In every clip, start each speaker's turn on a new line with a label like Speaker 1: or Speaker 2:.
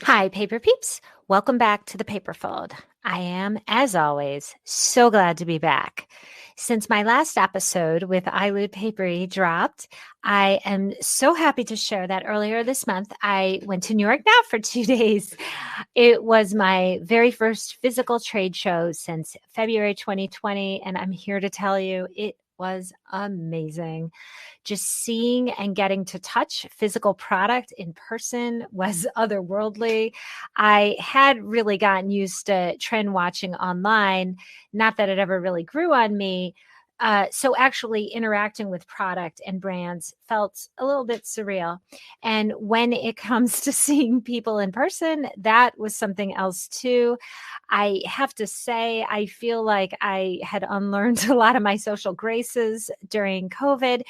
Speaker 1: Hi, Paper Peeps. Welcome back to the Paper Fold. I am, as always, so glad to be back. Since my last episode with Eilidh Papery dropped, I am so happy to share that earlier this month, I went to New York Now for 2 days. It was my very first physical trade show since February 2020, and I'm here to tell you it was amazing. Just seeing and getting to touch physical product in person was otherworldly. I had really gotten used to trend watching online, not that it ever really grew on me. So actually interacting with product and brands felt a little bit surreal. And when it comes to seeing people in person, that was something else too. I have to say, I feel like I had unlearned a lot of my social graces during COVID,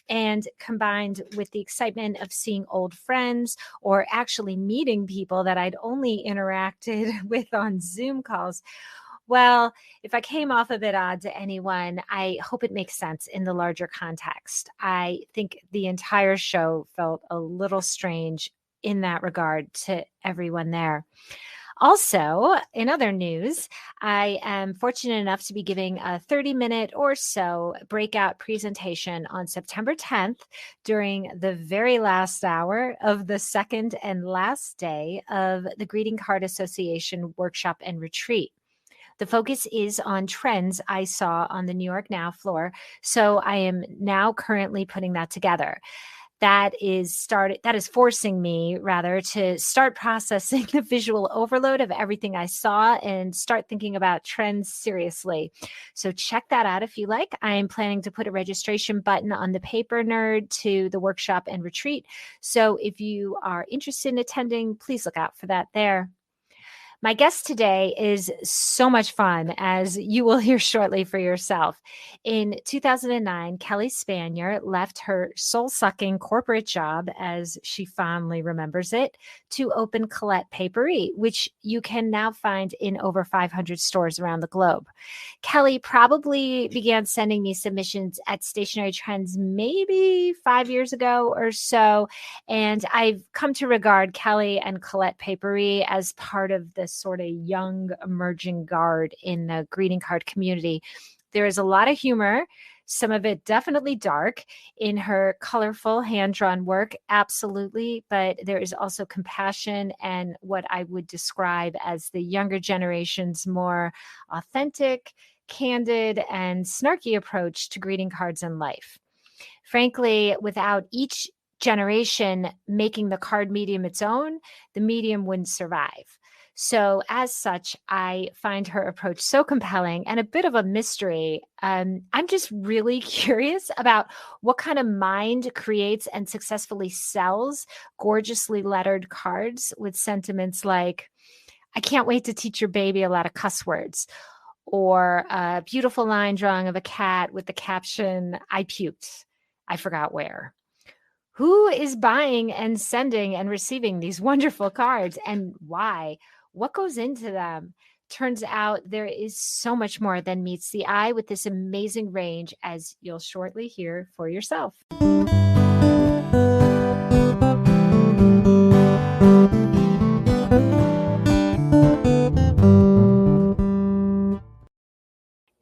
Speaker 1: and combined with the excitement of seeing old friends or actually meeting people that I'd only interacted with on Zoom calls. Well, if I came off a bit odd to anyone, I hope it makes sense in the larger context. I think the entire show felt a little strange in that regard to everyone there. Also, in other news, I am fortunate enough to be giving a 30-minute or so breakout presentation on September 10th during the very last hour of the second and last day of the Greeting Card Association workshop and retreat. The focus is on trends I saw on the New York Now floor, so I am now currently putting that together. That is forcing me rather to start processing the visual overload of everything I saw and start thinking about trends seriously. So check that out if you like. I'm planning to put a registration button on the Paper Nerd to the workshop and retreat. So if you are interested in attending, please look out for that there. My guest today is so much fun, as you will hear shortly for yourself. In 2009, Kelly Spanier left her soul-sucking corporate job, as she fondly remembers it, to open Colette Papery, which you can now find in over 500 stores around the globe. Kelly probably began sending me submissions at Stationery Trends maybe 5 years ago or so, and I've come to regard Kelly and Colette Papery as part of the sort of young emerging guard in the greeting card community. There is a lot of humor, some of it definitely dark, in her colorful hand-drawn work, absolutely, but there is also compassion and what I would describe as the younger generation's more authentic, candid, and snarky approach to greeting cards in life. Frankly, without each generation making the card medium its own, the medium wouldn't survive. So, as such, I find her approach so compelling and a bit of a mystery. I'm just really curious about what kind of mind creates and successfully sells gorgeously lettered cards with sentiments like, I can't wait to teach your baby a lot of cuss words, or a beautiful line drawing of a cat with the caption, I puked. I forgot where. Who is buying and sending and receiving these wonderful cards, and why? What goes into them? Turns out there is so much more than meets the eye with this amazing range, as you'll shortly hear for yourself.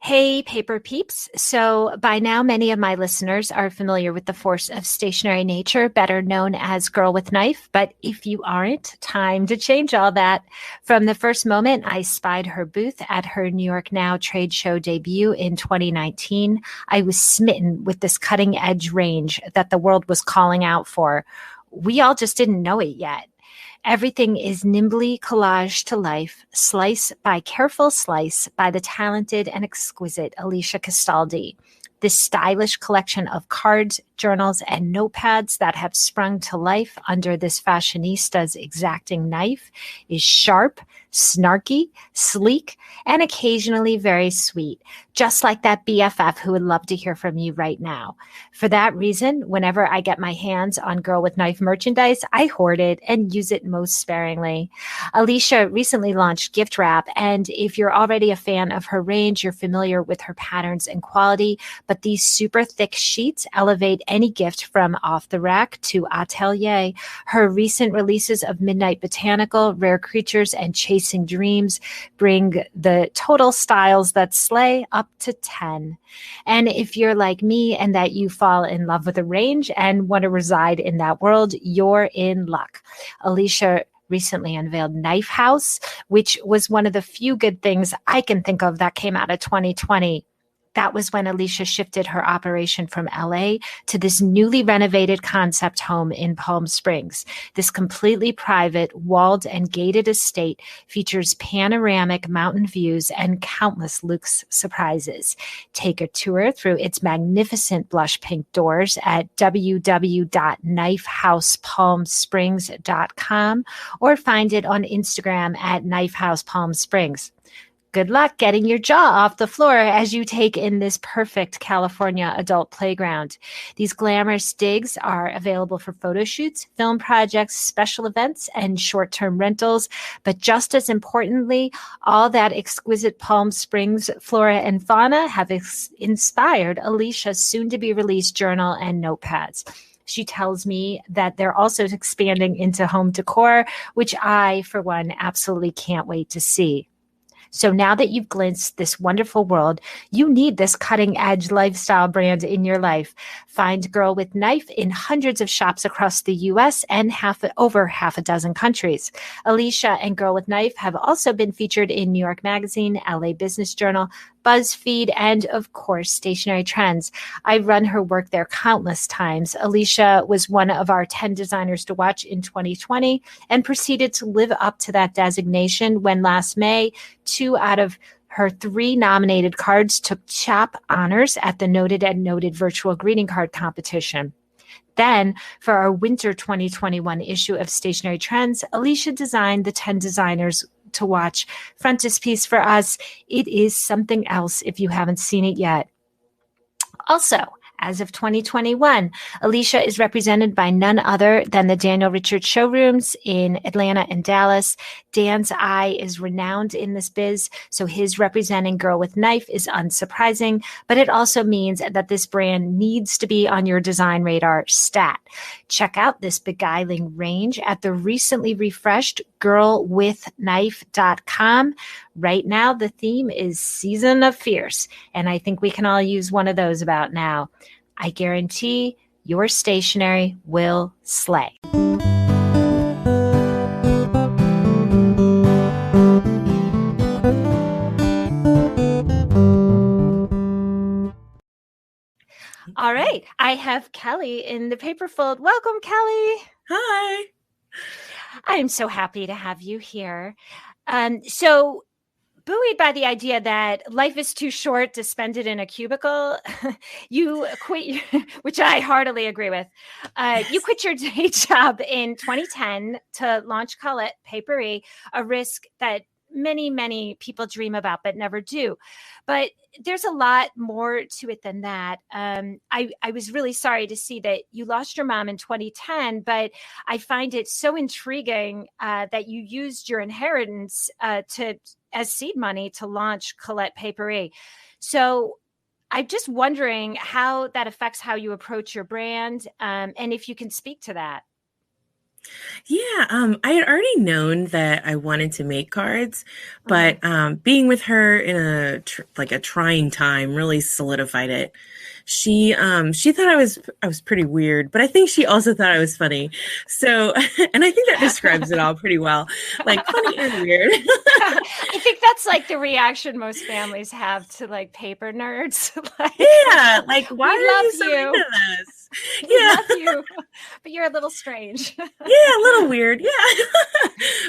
Speaker 1: Hey, Paper Peeps. So by now, many of my listeners are familiar with the force of stationary nature, better known as Girl with Knife. But if you aren't, time to change all that. From the first moment I spied her booth at her New York Now trade show debut in 2019, I was smitten with this cutting edge range that the world was calling out for. We all just didn't know it yet. Everything is nimbly collaged to life, slice by careful slice by the talented and exquisite Alicia Castaldi. This stylish collection of cards, journals, and notepads that have sprung to life under this fashionista's exacting knife is sharp, snarky, sleek, and occasionally very sweet, just like that BFF who would love to hear from you right now. For that reason, whenever I get my hands on Girl with Knife merchandise, I hoard it and use it most sparingly. Alicia recently launched Gift Wrap, and if you're already a fan of her range, you're familiar with her patterns and quality, but these super thick sheets elevate any gift from off the rack to atelier. Her recent releases of Midnight Botanical, Rare Creatures, and Chasing Dreams bring the total styles that slay up to 10. And if you're like me and that you fall in love with a range and want to reside in that world, you're in luck. Alicia recently unveiled Knife House, which was one of the few good things I can think of that came out of 2020. That was when Alicia shifted her operation from LA to this newly renovated concept home in Palm Springs. This completely private, walled and gated estate features panoramic mountain views and countless luxe surprises. Take a tour through its magnificent blush pink doors at www.knifehousepalmsprings.com or find it on Instagram at Knifehouse Palm Springs. Good luck getting your jaw off the floor as you take in this perfect California adult playground. These glamorous digs are available for photo shoots, film projects, special events, and short-term rentals. But just as importantly, all that exquisite Palm Springs flora and fauna have inspired Alicia's soon-to-be-released journal and notepads. She tells me that they're also expanding into home decor, which I, for one, absolutely can't wait to see. So now that you've glimpsed this wonderful world, you need this cutting-edge lifestyle brand in your life. Find Girl with Knife in hundreds of shops across the U.S. and over half a dozen countries. Alicia and Girl with Knife have also been featured in New York Magazine, LA Business Journal, BuzzFeed, and of course, Stationery Trends. I've run her work there countless times. Alicia was one of our 10 designers to watch in 2020 and proceeded to live up to that designation when last May, 2 out of her 3 nominated cards took CHAP honors at the Noted and Noted virtual greeting card competition. Then, for our winter 2021 issue of Stationery Trends, Alicia designed the 10 designers to watch frontispiece for us. It is something else if you haven't seen it yet. Also, as of 2021, Alicia is represented by none other than the Daniel Richards showrooms in Atlanta and Dallas. Dan's eye is renowned in this biz, so his representing Girl with Knife is unsurprising, but it also means that this brand needs to be on your design radar stat. Check out this beguiling range at the recently refreshed girlwithknife.com. Right now, the theme is Season of Fierce, and I think we can all use one of those about now. I guarantee your stationery will slay. All right, I have Kelly in the Paperfold. Welcome, Kelly.
Speaker 2: Hi.
Speaker 1: I'm so happy to have you here. So buoyed by the idea that life is too short to spend it in a cubicle, you quit, which I heartily agree with. You quit your day job in 2010 to launch Colette Paperie, a risk that many people dream about but never do. But there's a lot more to it than that. I was really sorry to see that you lost your mom in 2010, but I find it so intriguing that you used your inheritance as seed money to launch Colette Paperie. So I'm just wondering how that affects how you approach your brand, and if you can speak to that.
Speaker 2: Yeah, I had already known that I wanted to make cards, but being with her in a trying time really solidified it. She thought I was pretty weird, but I think she also thought I was funny. So, and I think that describes it all pretty well, like funny and weird.
Speaker 1: I think that's like the reaction most families have to like paper nerds.
Speaker 2: Yeah, like why
Speaker 1: are
Speaker 2: you so into this?
Speaker 1: We love you, but you're a little strange.
Speaker 2: Yeah, a little weird. Yeah.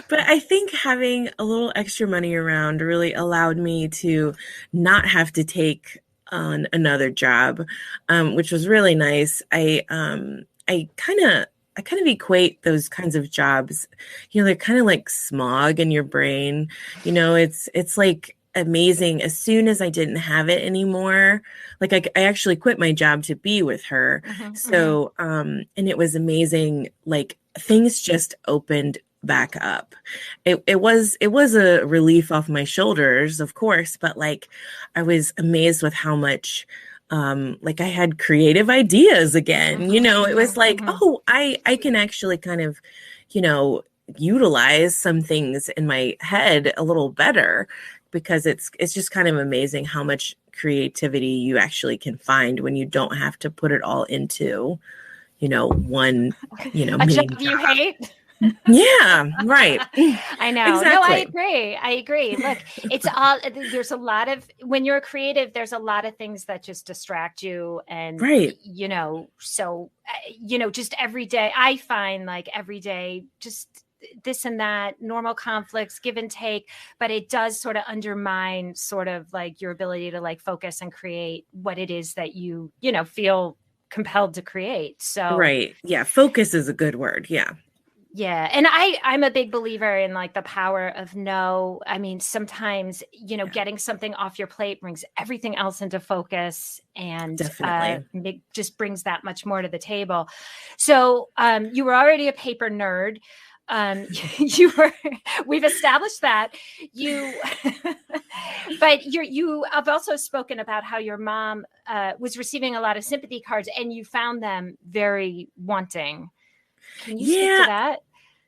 Speaker 2: But I think having a little extra money around really allowed me to not have to take on another job, which was really nice. I kind of equate those kinds of jobs, they're kind of like smog in your brain. It's like amazing. As soon as I didn't have it anymore, like I actually quit my job to be with her. So, and it was amazing. Like things just opened back up. It was a relief off my shoulders, of course, but like I was amazed with how much like I had creative ideas again. It was like, oh, I can actually kind of, you know, utilize some things in my head a little better, because it's just kind of amazing how much creativity you actually can find when you don't have to put it all into, one,
Speaker 1: a
Speaker 2: main
Speaker 1: job you hate.
Speaker 2: Yeah, right.
Speaker 1: I know.
Speaker 2: Exactly.
Speaker 1: No, I agree. Look, there's a lot of, when you're creative, there's a lot of things that just distract you. And,
Speaker 2: right.
Speaker 1: Just every day, I find like every day, just this and that, normal conflicts, give and take, but it does sort of undermine sort of like your ability to like focus and create what it is that you feel compelled to create. So,
Speaker 2: right. Yeah. Focus is a good word. Yeah.
Speaker 1: Yeah. And I'm a big believer in like the power of no. I mean, sometimes, getting something off your plate brings everything else into focus, and
Speaker 2: definitely
Speaker 1: just brings that much more to the table. So you were already a paper nerd. We've established that but you have also spoken about how your mom was receiving a lot of sympathy cards and you found them very wanting. Can you speak to that?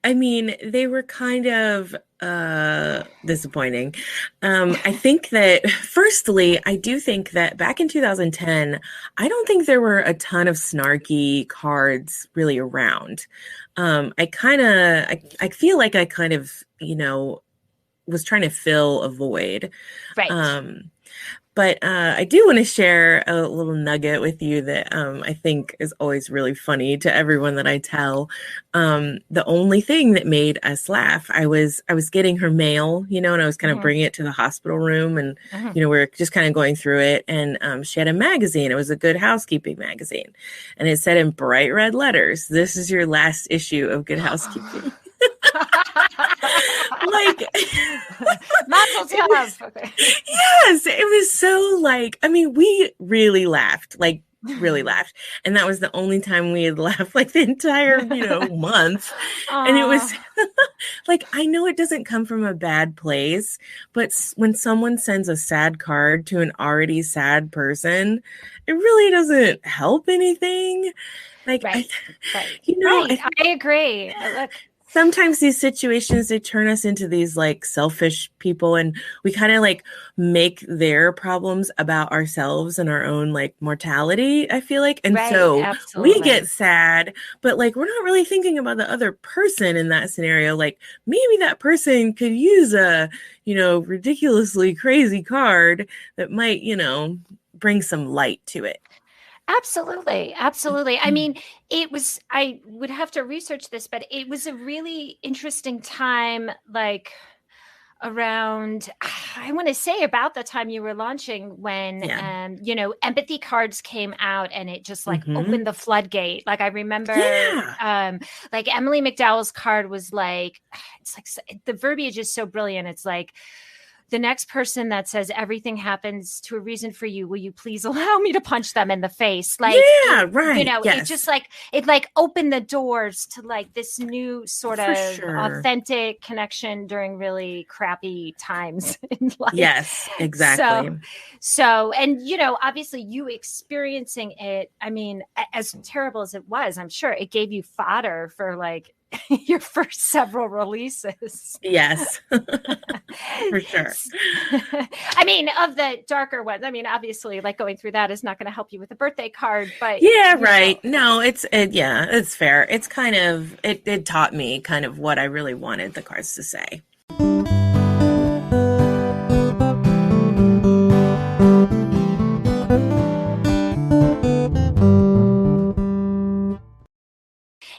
Speaker 2: I mean, they were kind of disappointing. I think that, firstly, I do think that back in 2010, I don't think there were a ton of snarky cards really around. I feel like I kind of, was trying to fill a void.
Speaker 1: Right.
Speaker 2: But I do want to share a little nugget with you that I think is always really funny to everyone that I tell. The only thing that made us laugh, I was getting her mail, and I was kind of bringing it to the hospital room, and we were just kind of going through it, and she had a magazine. It was a Good Housekeeping magazine, and it said in bright red letters, "This is your last issue of Good Housekeeping." Like
Speaker 1: Mazel tov.
Speaker 2: Yes, it was so like, I mean, we really laughed, and that was the only time we had laughed like the entire month. And it was like, I know it doesn't come from a bad place, but when someone sends a sad card to an already sad person, it really doesn't help anything. Like,
Speaker 1: right. I agree. Look,
Speaker 2: sometimes these situations, they turn us into these like selfish people, and we kind of like make their problems about ourselves and our own like mortality, I feel like. And so
Speaker 1: absolutely.
Speaker 2: we get sad, but like we're not really thinking about the other person in that scenario. Like maybe that person could use a, ridiculously crazy card that might, bring some light to it.
Speaker 1: Absolutely. I mean, I would have to research this, but it was a really interesting time, like around, I want to say about the time you were launching when, empathy cards came out and it just like opened the floodgate. Like I remember, like Emily McDowell's card was like, it's like the verbiage is so brilliant. It's like, the next person that says everything happens to a reason for you, will you please allow me to punch them in the face? Like, it just like, it like opened the doors to like this new sort of authentic connection during really crappy times in life.
Speaker 2: Yes, exactly.
Speaker 1: So, and obviously you experiencing it, I mean, as terrible as it was, I'm sure it gave you fodder for like your first several releases.
Speaker 2: Yes, for sure.
Speaker 1: I mean, of the darker ones, I mean, obviously like going through that is not going to help you with a birthday card, but
Speaker 2: right. No, it's fair. It's kind of, it taught me kind of what I really wanted the cards to say.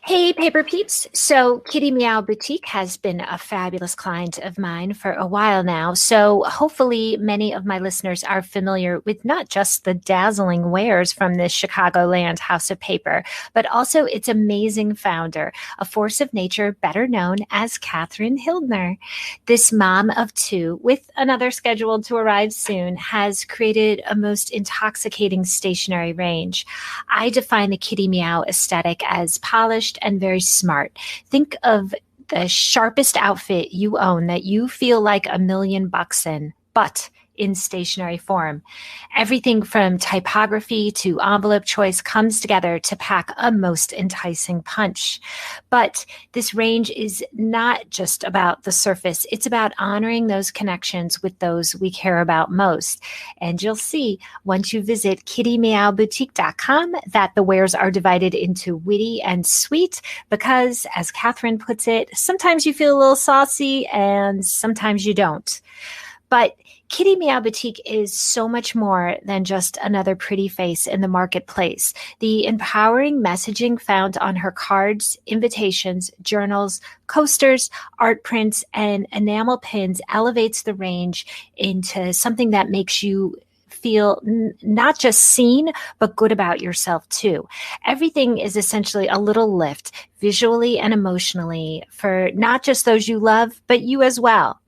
Speaker 1: Hey, Paper Peeps. So Kitty Meow Boutique has been a fabulous client of mine for a while now. So hopefully many of my listeners are familiar with not just the dazzling wares from this Chicagoland house of paper, but also its amazing founder, a force of nature better known as Catherine Hildner. This mom of two, with another scheduled to arrive soon, has created a most intoxicating stationery range. I define the Kitty Meow aesthetic as polished and very smart. Think of the sharpest outfit you own that you feel like $1,000,000 in, but in stationery form. Everything from typography to envelope choice comes together to pack a most enticing punch. But this range is not just about the surface. It's about honoring those connections with those we care about most. And you'll see once you visit kittymeowboutique.com that the wares are divided into witty and sweet because, as Catherine puts it, sometimes you feel a little saucy and sometimes you don't. But Kitty Meow Boutique is so much more than just another pretty face in the marketplace. The empowering messaging found on her cards, invitations, journals, coasters, art prints, and enamel pins elevates the range into something that makes you feel not just seen, but good about yourself too. Everything is essentially a little lift, visually and emotionally, for not just those you love, but you as well.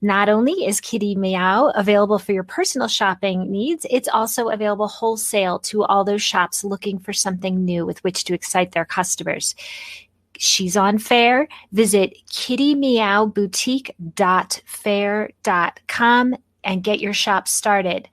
Speaker 1: Not only is Kitty Meow available for your personal shopping needs, it's also available wholesale to all those shops looking for something new with which to excite their customers. She's on Faire. Visit kittymeowboutique.faire.com and get your shop started.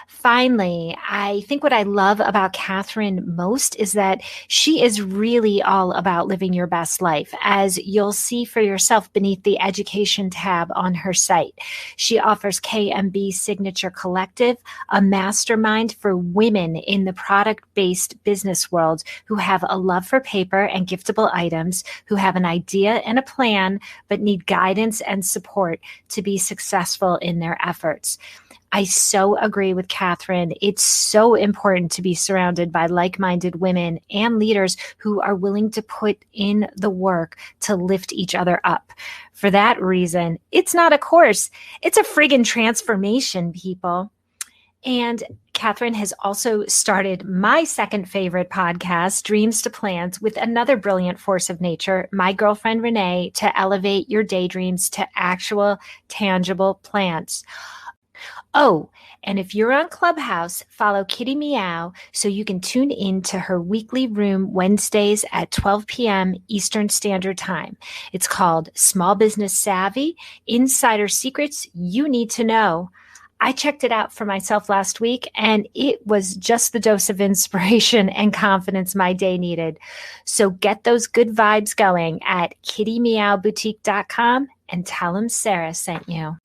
Speaker 1: Finally, I think what I love about Catherine most is that she is really all about living your best life, as you'll see for yourself beneath the education tab on her site. She offers KMB Signature Collective, a mastermind for women in the product-based business world who have a love for paper and giftable items, who have an idea and a plan, but need guidance and support to be successful in their efforts. I so agree with Catherine. It's so important to be surrounded by like-minded women and leaders who are willing to put in the work to lift each other up. For that reason, it's not a course. It's a friggin' transformation, people. And Catherine has also started my second favorite podcast, Dreams to Plants, with another brilliant force of nature, my girlfriend Renee, to elevate your daydreams to actual, tangible plants. Oh, and if you're on Clubhouse, follow Kitty Meow so you can tune in to her weekly room Wednesdays at 12 p.m. Eastern Standard Time. It's called Small Business Savvy, Insider Secrets You Need to Know. I checked it out for myself last week, and it was just the dose of inspiration and confidence my day needed. So get those good vibes going at kittymeowboutique.com and tell them Sarah sent you.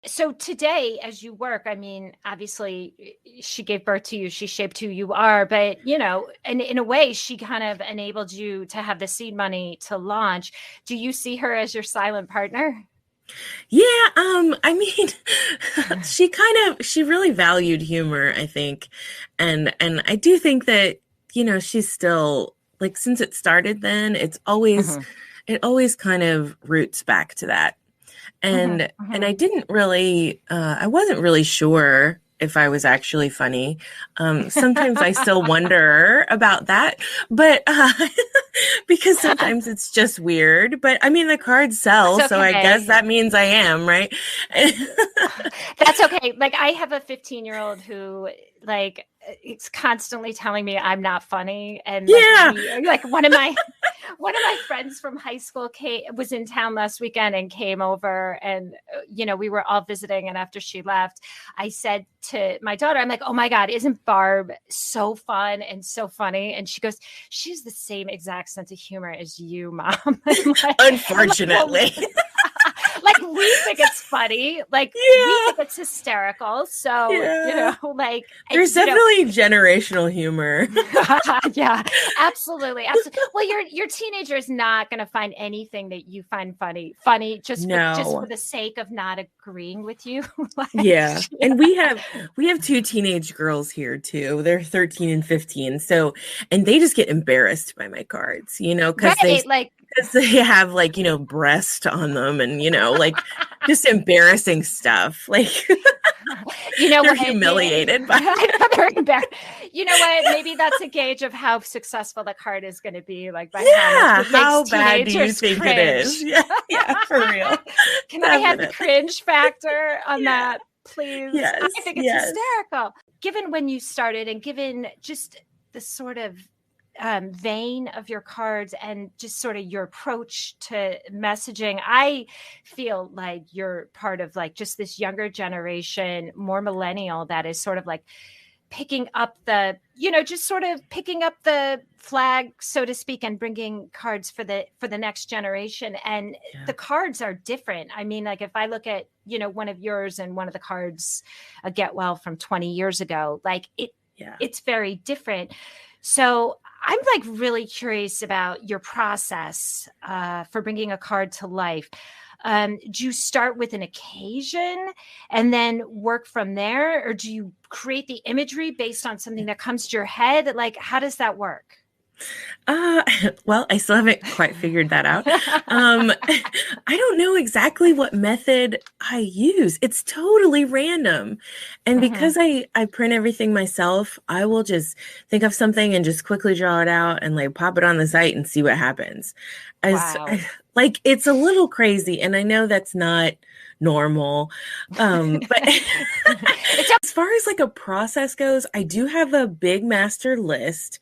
Speaker 1: So today, as you work, I mean, obviously she gave birth to you, she shaped who you are, but and in a way, she kind of enabled you to have the seed money to launch. Do you see her as your silent partner?
Speaker 2: Yeah, I mean, she really valued humor, I think. And I do think that, she's still, like, since it started then, it always kind of roots back to that. And I didn't really, I wasn't really sure if I was actually funny. Sometimes I still wonder about that, but because sometimes it's just weird. But I mean, the cards sell, so I guess that means I am, right?
Speaker 1: That's okay. Like, I have a 15-year-old who, like, it's constantly telling me I'm not funny, and like one of my friends from high school was in town last weekend and came over, and we were all visiting, and after she left, I said to my daughter, I'm like, oh my God, isn't Barb so fun and so funny? And she goes, she has the same exact sense of humor as you, Mom.
Speaker 2: Unfortunately.
Speaker 1: like we think it's funny, like we
Speaker 2: Yeah.
Speaker 1: think it's hysterical. So,
Speaker 2: Yeah.
Speaker 1: like
Speaker 2: There's definitely generational humor.
Speaker 1: yeah, absolutely. Absolutely. Well, your teenager is not going to find anything that you find funny just for
Speaker 2: No.
Speaker 1: the sake of not agreeing with you. Like,
Speaker 2: Yeah. And we have two teenage girls here too. They're 13 and 15. So, and they just get embarrassed by my cards,
Speaker 1: right, like
Speaker 2: because they have like, breast on them and, like just embarrassing stuff. Like they're
Speaker 1: what?
Speaker 2: humiliated by
Speaker 1: They're embarrassed. You know what? Maybe that's a gauge of how successful the card is going to be, like by how much it
Speaker 2: how
Speaker 1: makes
Speaker 2: bad do you
Speaker 1: teenagers
Speaker 2: think
Speaker 1: cringe.
Speaker 2: it is? Yeah, for real.
Speaker 1: Can I have the cringe factor on
Speaker 2: Yeah.
Speaker 1: that, please?
Speaker 2: Yes,
Speaker 1: I think it's
Speaker 2: yes.
Speaker 1: hysterical. Given when you started and given just the sort of vein of your cards and just sort of your approach to messaging, I feel like you're part of like just this younger generation, more millennial, that is sort of like picking up the, just sort of picking up the flag, so to speak, and bringing cards for the next generation. And the cards are different. I mean, like if I look at, one of yours and one of the cards, a Get Well from 20 years ago, like it's very different. So I'm like really curious about your process for bringing a card to life. Do you start with an occasion and then work from there? Or do you create the imagery based on something that comes to your head? Like, how does that work?
Speaker 2: Well, I still haven't quite figured that out. I don't know exactly what method I use. It's totally random. And because I print everything myself, I will just think of something and just quickly draw it out and like pop it on the site and see what happens.
Speaker 1: Wow.
Speaker 2: Like it's a little crazy. And I know that's not normal. But as far as like a process goes, I do have a big master list,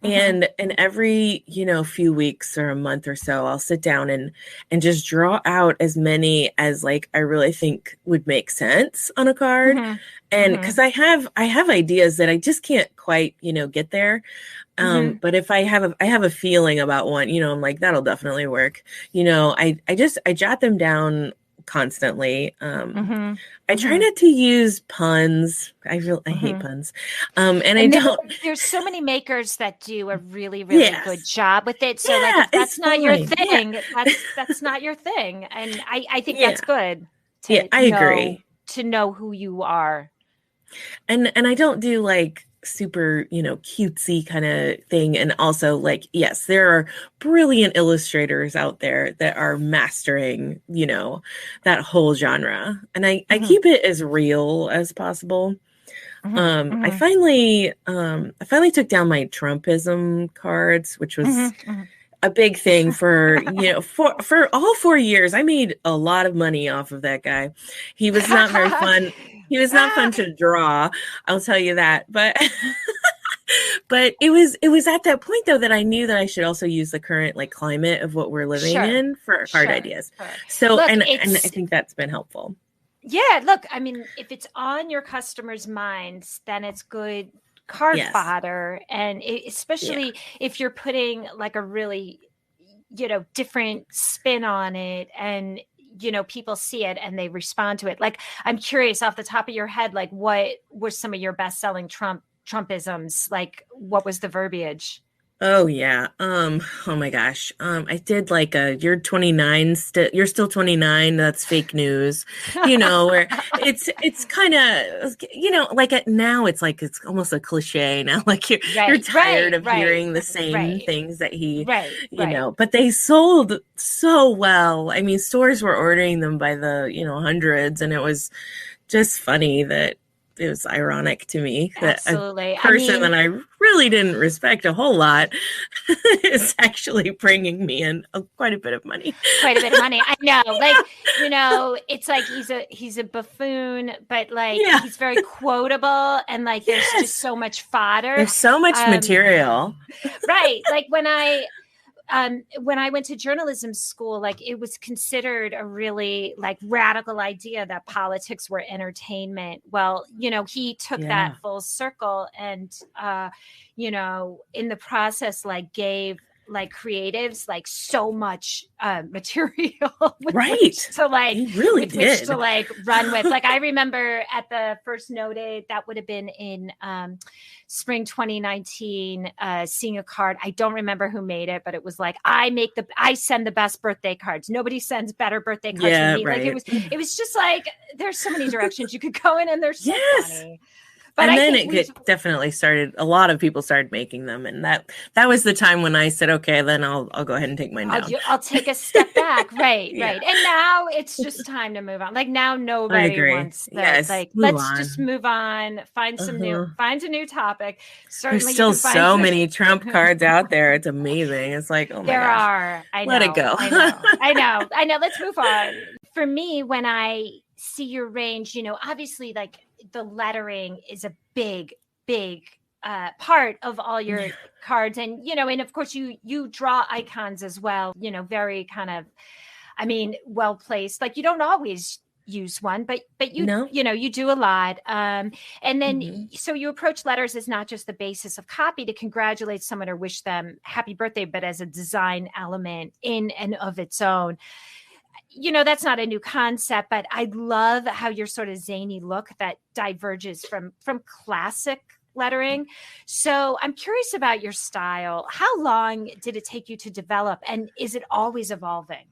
Speaker 2: and every, few weeks or a month or so, I'll sit down and just draw out as many as like I really think would make sense on a card. And because I have ideas that I just can't quite, get there. But if I have a feeling about one, I'm like, that'll definitely work. I jot them down constantly. I try not to use puns. I hate puns. And
Speaker 1: there's so many makers that do a really, really good job with it. So like, if that's not your thing, that's not your thing. And I think that's good.
Speaker 2: I agree.
Speaker 1: To know who you are.
Speaker 2: And I don't do like super, cutesy kind of thing. And also like, yes, there are brilliant illustrators out there that are mastering, that whole genre. And I keep it as real as possible. I finally took down my Trumpism cards, which was a big thing for, for all 4 years. I made a lot of money off of that guy. He was not very fun. He was not fun to draw. I'll tell you that. But but it was at that point though that I knew that I should also use the current like climate of what we're living in for card ideas. So look, and I think that's been helpful.
Speaker 1: Yeah, look, I mean, if it's on your customers' minds, then it's good card fodder. And especially if you're putting like a really, different spin on it, and people see it and they respond to it. Like, I'm curious off the top of your head, like what were some of your best-selling Trumpisms? Like, what was the verbiage?
Speaker 2: Oh yeah. Oh my gosh. I did like you're 29, you're still 29. That's fake news. Where it's kind of, like now it's like, it's almost a cliche now. Like you're tired of hearing the same things that he, but they sold so well. I mean, stores were ordering them by the, hundreds, and it was just funny that it was ironic to me that a person that I really didn't respect a whole lot is actually bringing me in quite a bit of money.
Speaker 1: Quite a bit of money. I know. Like, it's like he's a buffoon, but like he's very quotable, and like there's just so much fodder.
Speaker 2: There's so much material.
Speaker 1: Right. Like when I went to journalism school, like it was considered a really like radical idea that politics were entertainment. Well, he took that full circle and, in the process, like gave like creatives like so much material with
Speaker 2: Right.
Speaker 1: which to like
Speaker 2: You really
Speaker 1: with which
Speaker 2: did.
Speaker 1: to like run with. Like I remember at the first noted that would have been in spring 2019, seeing a card. I don't remember who made it, but it was like I send the best birthday cards. Nobody sends better birthday cards
Speaker 2: Yeah,
Speaker 1: than me.
Speaker 2: right.
Speaker 1: Like it was just like there's so many directions you could go in, and they're so funny.
Speaker 2: But and then it definitely started. A lot of people started making them, and that was the time when I said, "Okay, then I'll go ahead and take mine down.
Speaker 1: I'll take a step back." Right, yeah. Right. And now it's just time to move on. Like now, nobody wants that. Yes, like let's just move on. Find some find a new topic.
Speaker 2: Certainly, there's still so many Trump cards out there. It's amazing. It's like, oh my
Speaker 1: there
Speaker 2: gosh.
Speaker 1: Are. I know.
Speaker 2: Let it go.
Speaker 1: I know. Let's move on. For me, when I see your range, you know, obviously, like the lettering is a big part of all your cards, and you know, and of course you draw icons as well, you know, very kind of, I mean, well placed. Like you don't always use one, but you know, you do a lot, and then so you approach letters as not just the basis of copy to congratulate someone or wish them happy birthday, but as a design element in and of its own. You know, that's not a new concept, but I love how your sort of zany look that diverges from classic lettering. So I'm curious about your style. How long did it take you to develop, and is it always evolving?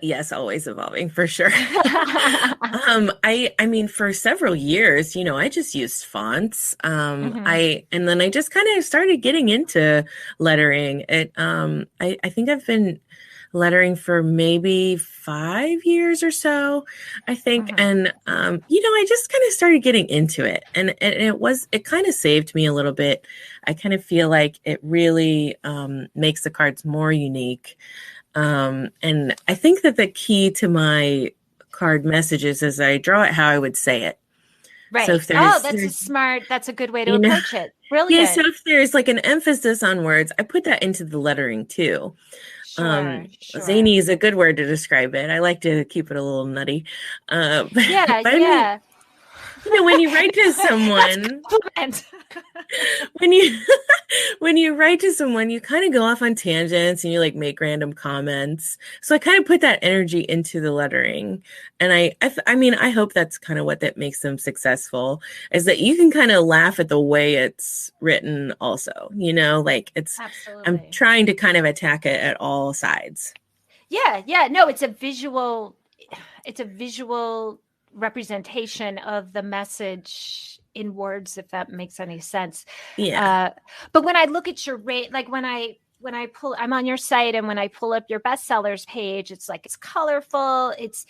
Speaker 2: Yes, always evolving for sure. I mean, for several years, you know, I just used fonts. And then I just kind of started getting into lettering. I think I've been lettering for maybe 5 years or so, I think. And, you know, I just kind of started getting into it, and it kind of saved me a little bit. I kind of feel like it really makes the cards more unique. And I think that the key to my card messages is I draw it how I would say it.
Speaker 1: Right. So that's a good way to approach it. Brilliant.
Speaker 2: Yeah. So if there's like an emphasis on words, I put that into the lettering too. Sure. Zany is a good word to describe it. I like to keep it a little nutty.
Speaker 1: Yeah.
Speaker 2: I mean, you know, when you write to someone, when you write to someone, you kind of go off on tangents and you like make random comments. So I kind of put that energy into the lettering, and I mean, I hope that's kind of what that makes them successful, is that you can kind of laugh at the way it's written. Also, you know, like absolutely. I'm trying to kind of attack it at all sides.
Speaker 1: Yeah. No, it's a visual representation of the message in words, if that makes any sense.
Speaker 2: Yeah.
Speaker 1: But when I look at your rate, like when I'm on your site, and when I pull up your bestsellers page, it's like, it's colorful. It's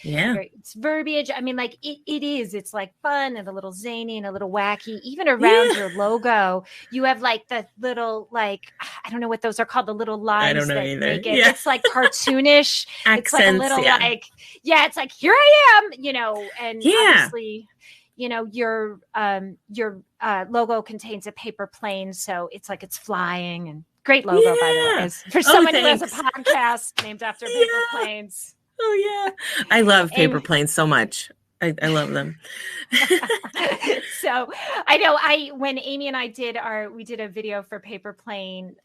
Speaker 1: verbiage. I mean, like it's like fun and a little zany and a little wacky. Even around your logo, you have like the little, like, I don't know what those are called. The little lines
Speaker 2: I don't know either.
Speaker 1: Make it. Yeah. It's like cartoonish.
Speaker 2: Accents,
Speaker 1: it's like a little like, it's like, here I am, you know, and obviously, you know, your logo contains a paper plane. So it's like it's flying, and great logo, by the way. For someone who has a podcast named after paper planes.
Speaker 2: Oh, yeah. I love paper planes so much. I love them.
Speaker 1: So I know when Amy and I did a video for Paper Plane,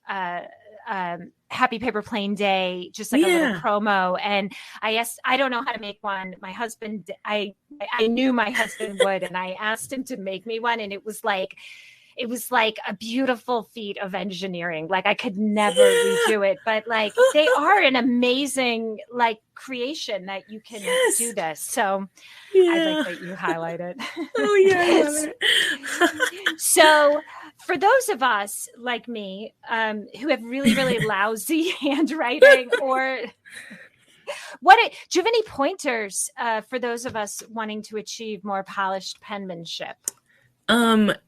Speaker 1: Happy Paper Plane Day, just like a little promo. And I don't know how to make one. My husband, I knew my husband would, and I asked him to make me one. And it was like a beautiful feat of engineering. Like I could never redo it, but like they are an amazing like creation that you can do this. So I like that you highlight it.
Speaker 2: Oh yeah, I love it.
Speaker 1: So for those of us like me, who have really, really lousy handwriting, or do you have any pointers for those of us wanting to achieve more polished penmanship?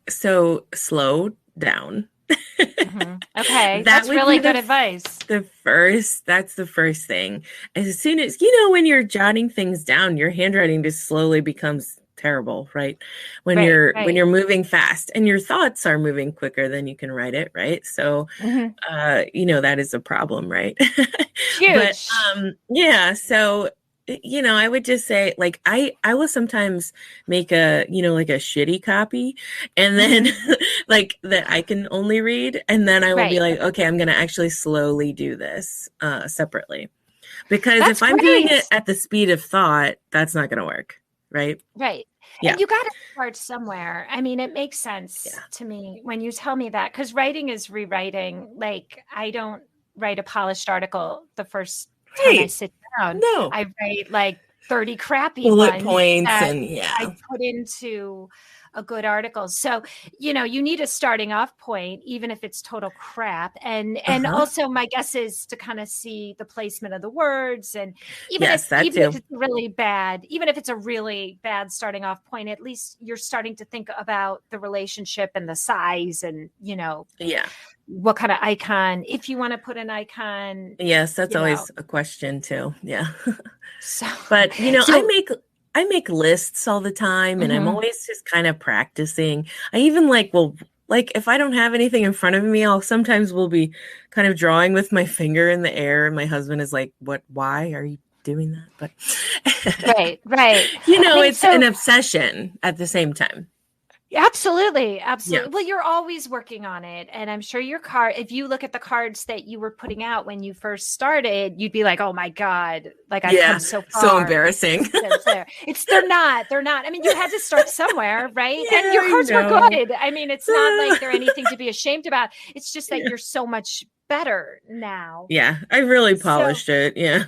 Speaker 2: So slow down.
Speaker 1: Okay. That's really good advice.
Speaker 2: That's the first thing. As soon as, you know, when you're jotting things down, your handwriting just slowly becomes terrible, right? When you're moving fast, and your thoughts are moving quicker than you can write it, right? So, you know, that is a problem, right?
Speaker 1: Huge.
Speaker 2: But, so I would just say like I will sometimes make a, like a shitty copy and then like that I can only read, and then I will be
Speaker 1: Right.
Speaker 2: like, okay, I'm going to actually slowly do this separately. Because
Speaker 1: That's
Speaker 2: if I'm doing it
Speaker 1: great.
Speaker 2: at the speed of thought, that's not going to work, right?
Speaker 1: Right.
Speaker 2: Yeah.
Speaker 1: And you got to start somewhere. I mean, it makes
Speaker 2: Yeah.
Speaker 1: sense to me when you tell me that, because writing is rewriting. Like, I don't write a polished article the first time I
Speaker 2: Right.
Speaker 1: sit down.
Speaker 2: No.
Speaker 1: I write like 30 crappy
Speaker 2: Bullet
Speaker 1: ones
Speaker 2: points
Speaker 1: that
Speaker 2: and
Speaker 1: I
Speaker 2: yeah.
Speaker 1: put into a good article. So, you need a starting off point, even if it's total crap. And
Speaker 2: Uh-huh.
Speaker 1: also my guess is to kind of see the placement of the words. And
Speaker 2: Yes, that
Speaker 1: even if
Speaker 2: too.
Speaker 1: it's really bad, even if it's a really bad starting off point, at least you're starting to think about the relationship and the size and,
Speaker 2: Yeah.
Speaker 1: what kind of icon, if you want to put an icon,
Speaker 2: Yes, that's
Speaker 1: you know.
Speaker 2: always a question too. Yeah.
Speaker 1: So,
Speaker 2: But, I
Speaker 1: so,
Speaker 2: make lists all the time and I'm
Speaker 1: mhm.
Speaker 2: always just kind of practicing. I even like if I don't have anything in front of me, I'll sometimes will be kind of drawing with my finger in the air and my husband is like, "What, why are you doing that?" But
Speaker 1: Right, right. I mean,
Speaker 2: it's an
Speaker 1: so
Speaker 2: obsession at the same time.
Speaker 1: absolutely,
Speaker 2: Yeah.
Speaker 1: absolutely. Well, you're always working on it. And I'm sure your card, if you look at the cards that you were putting out when you first started, you'd be like, oh my God, like I've
Speaker 2: Yeah.
Speaker 1: come so
Speaker 2: So
Speaker 1: far.
Speaker 2: embarrassing.
Speaker 1: They're not. I mean, you had to start somewhere, right? And
Speaker 2: Yeah,
Speaker 1: your
Speaker 2: I
Speaker 1: cards were
Speaker 2: know.
Speaker 1: good. I mean, it's not like they're anything to be ashamed about. It's just that
Speaker 2: Yeah.
Speaker 1: you're so much better now.
Speaker 2: Yeah, I really
Speaker 1: So,
Speaker 2: polished it. Yeah.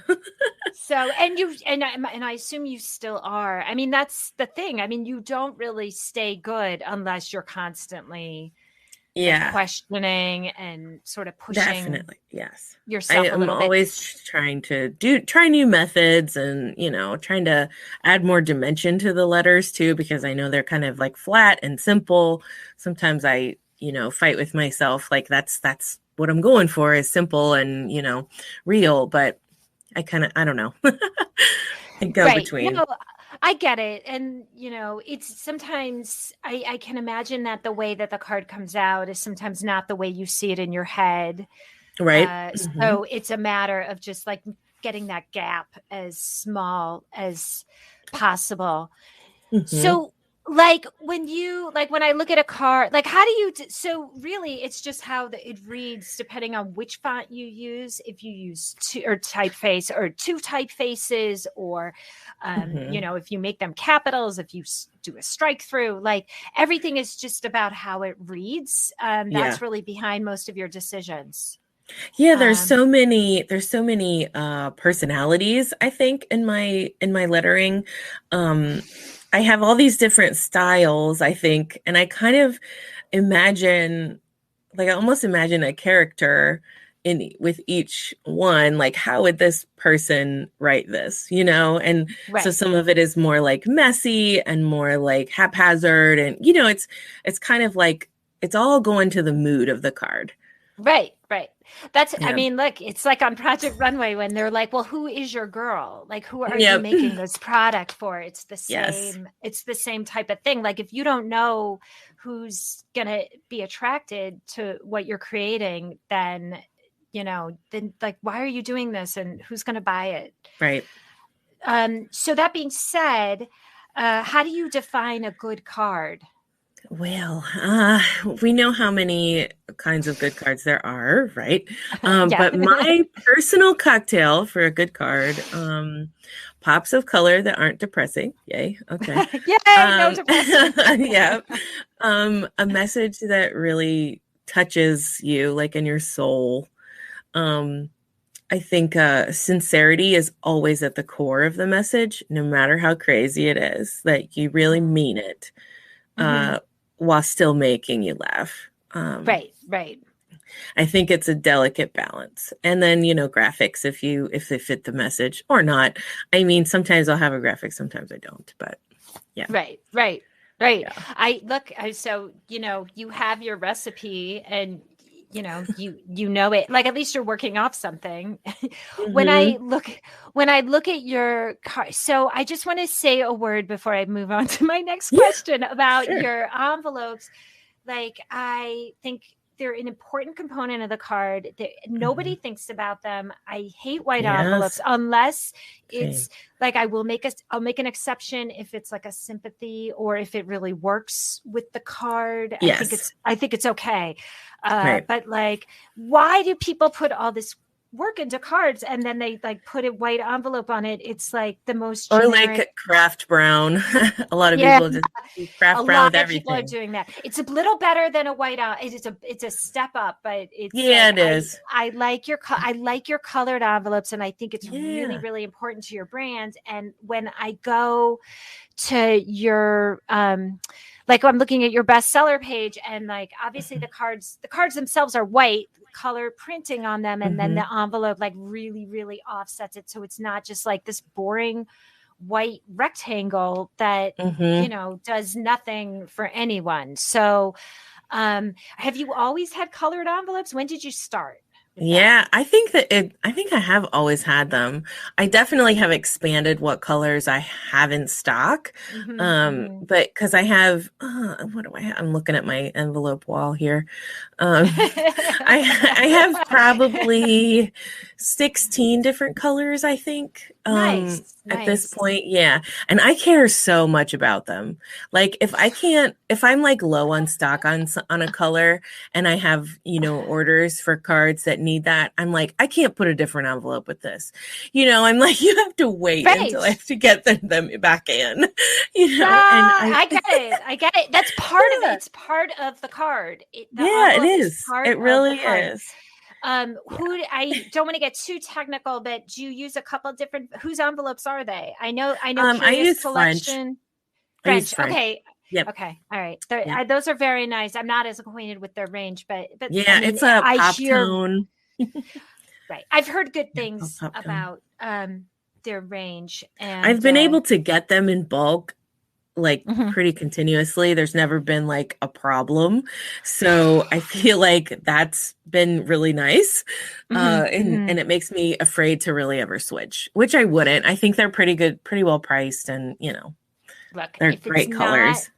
Speaker 1: and I assume you still are. I mean, that's the thing. I mean, you don't really stay good unless you're constantly like
Speaker 2: Yeah,
Speaker 1: questioning and sort of pushing
Speaker 2: definitely. Yes. I
Speaker 1: yourself a
Speaker 2: am
Speaker 1: little bit.
Speaker 2: always trying to try new methods and, trying to add more dimension to the letters too, because I know they're kind of like flat and simple. Sometimes I, fight with myself. Like that's what I'm going for is simple and, real, but I don't know. I go
Speaker 1: Right.
Speaker 2: between.
Speaker 1: No, I get it. And, it's sometimes I can imagine that the way that the card comes out is sometimes not the way you see it in your head.
Speaker 2: Right.
Speaker 1: So it's a matter of just like getting that gap as small as possible.
Speaker 2: Hmm.
Speaker 1: So, like when I look at a card, like how do you? So really, it's just how it reads depending on which font you use. If you use two or typeface or two typefaces, or
Speaker 2: Hmm.
Speaker 1: if you make them capitals, if you do a strike through, like everything is just about how it reads.
Speaker 2: Yeah.
Speaker 1: That's really behind most of your decisions.
Speaker 2: Yeah,
Speaker 1: Um,
Speaker 2: there's so many personalities, I think, in my lettering. Um I have all these different styles, I think, and I kind of imagine like I almost imagine a character in with each one, like how would this person write this, And so
Speaker 1: right,
Speaker 2: some of it is more like messy and more like haphazard and it's kind of like it's all going to the mood of the card.
Speaker 1: right, right. I
Speaker 2: Yeah.
Speaker 1: mean, look, it's like on Project Runway when they're like, well, who is your girl? Like, who are you
Speaker 2: Yep.
Speaker 1: making this product for?
Speaker 2: Yes.
Speaker 1: It's the same type of thing. Like, if you don't know who's going to be attracted to what you're creating, then like, why are you doing this and who's going to buy it?
Speaker 2: Right.
Speaker 1: So that being said, how do you define a good card?
Speaker 2: Well, we know how many kinds of good cards there are, right?
Speaker 1: Yeah.
Speaker 2: But my personal cocktail for a good card, pops of color that aren't depressing. Yay. Okay.
Speaker 1: Yay, no depressing.
Speaker 2: Yeah. A message that really touches you, like in your soul. Um, I think sincerity is always at the core of the message, no matter how crazy it is, that you really mean it,
Speaker 1: Mhm.
Speaker 2: while still making you laugh.
Speaker 1: Right, right.
Speaker 2: I think it's a delicate balance. And then, graphics if they fit the message or not. I mean, sometimes I'll have a graphic, sometimes I don't, but yeah.
Speaker 1: Right, right, right.
Speaker 2: Yeah.
Speaker 1: So you have your recipe, and you know it. Like at least you're working off something. when
Speaker 2: Hmm.
Speaker 1: I look when I look at your car, so I just want to say a word before I move on to my next
Speaker 2: Yeah,
Speaker 1: question about
Speaker 2: sure.
Speaker 1: your envelopes. Like I think they're an important component of the card. Nobody thinks about them. I hate white
Speaker 2: Yes.
Speaker 1: envelopes unless
Speaker 2: Same.
Speaker 1: it's like I'll make an exception if it's like a sympathy or if it really works with the card.
Speaker 2: Yes.
Speaker 1: I think it's okay.
Speaker 2: Right.
Speaker 1: But like, why do people put all this work into cards and then they like put a white envelope on it? It's like the most generic.
Speaker 2: Or like craft brown. A lot of
Speaker 1: Yeah.
Speaker 2: people just do craft
Speaker 1: A
Speaker 2: brown
Speaker 1: lot
Speaker 2: with
Speaker 1: of people are
Speaker 2: everything.
Speaker 1: doing that. It's a little better than a white. It's a step up, but it's
Speaker 2: Yeah,
Speaker 1: like,
Speaker 2: it is.
Speaker 1: I like your colored envelopes, and I think it's really
Speaker 2: Yeah.
Speaker 1: really important to your brand. And when I go to your like I'm looking at your bestseller page, and like obviously the cards themselves are white, color printing on them, and then the envelope like really really offsets it, so it's not just like this boring white rectangle that you know does nothing for anyone. So have you always had colored envelopes? When did you start with
Speaker 2: Yeah, I think I think I have always had them. I definitely have expanded what colors I have in stock.
Speaker 1: that?
Speaker 2: But because I have, what do I have? I'm looking at my envelope wall here. I have probably 16 different colors, I think.
Speaker 1: Nice.
Speaker 2: At this point, yeah. And I care so much about them. Like if I'm like low on stock on a color and I have, orders for cards that need that, I'm like, I can't put a different envelope with this. I'm like, you have to wait until I have to get them back in.
Speaker 1: And I get it. That's part of it. It's part of the card.
Speaker 2: It is. It really is.
Speaker 1: I don't want to get too technical, but do you use a couple different, whose envelopes are they? I know
Speaker 2: I use
Speaker 1: Collection.
Speaker 2: French.
Speaker 1: Okay.
Speaker 2: Yep.
Speaker 1: Okay. All right. Those are very nice. I'm not as acquainted with their range, but
Speaker 2: yeah, it's a pop tone.
Speaker 1: Right. I've heard good things about their range, and
Speaker 2: I've been able to get them in bulk like pretty continuously. There's never been like a problem. So I feel like that's been really nice. And it makes me afraid to really ever switch, which I wouldn't. I think they're pretty good, pretty well priced, and
Speaker 1: look,
Speaker 2: they're great colors.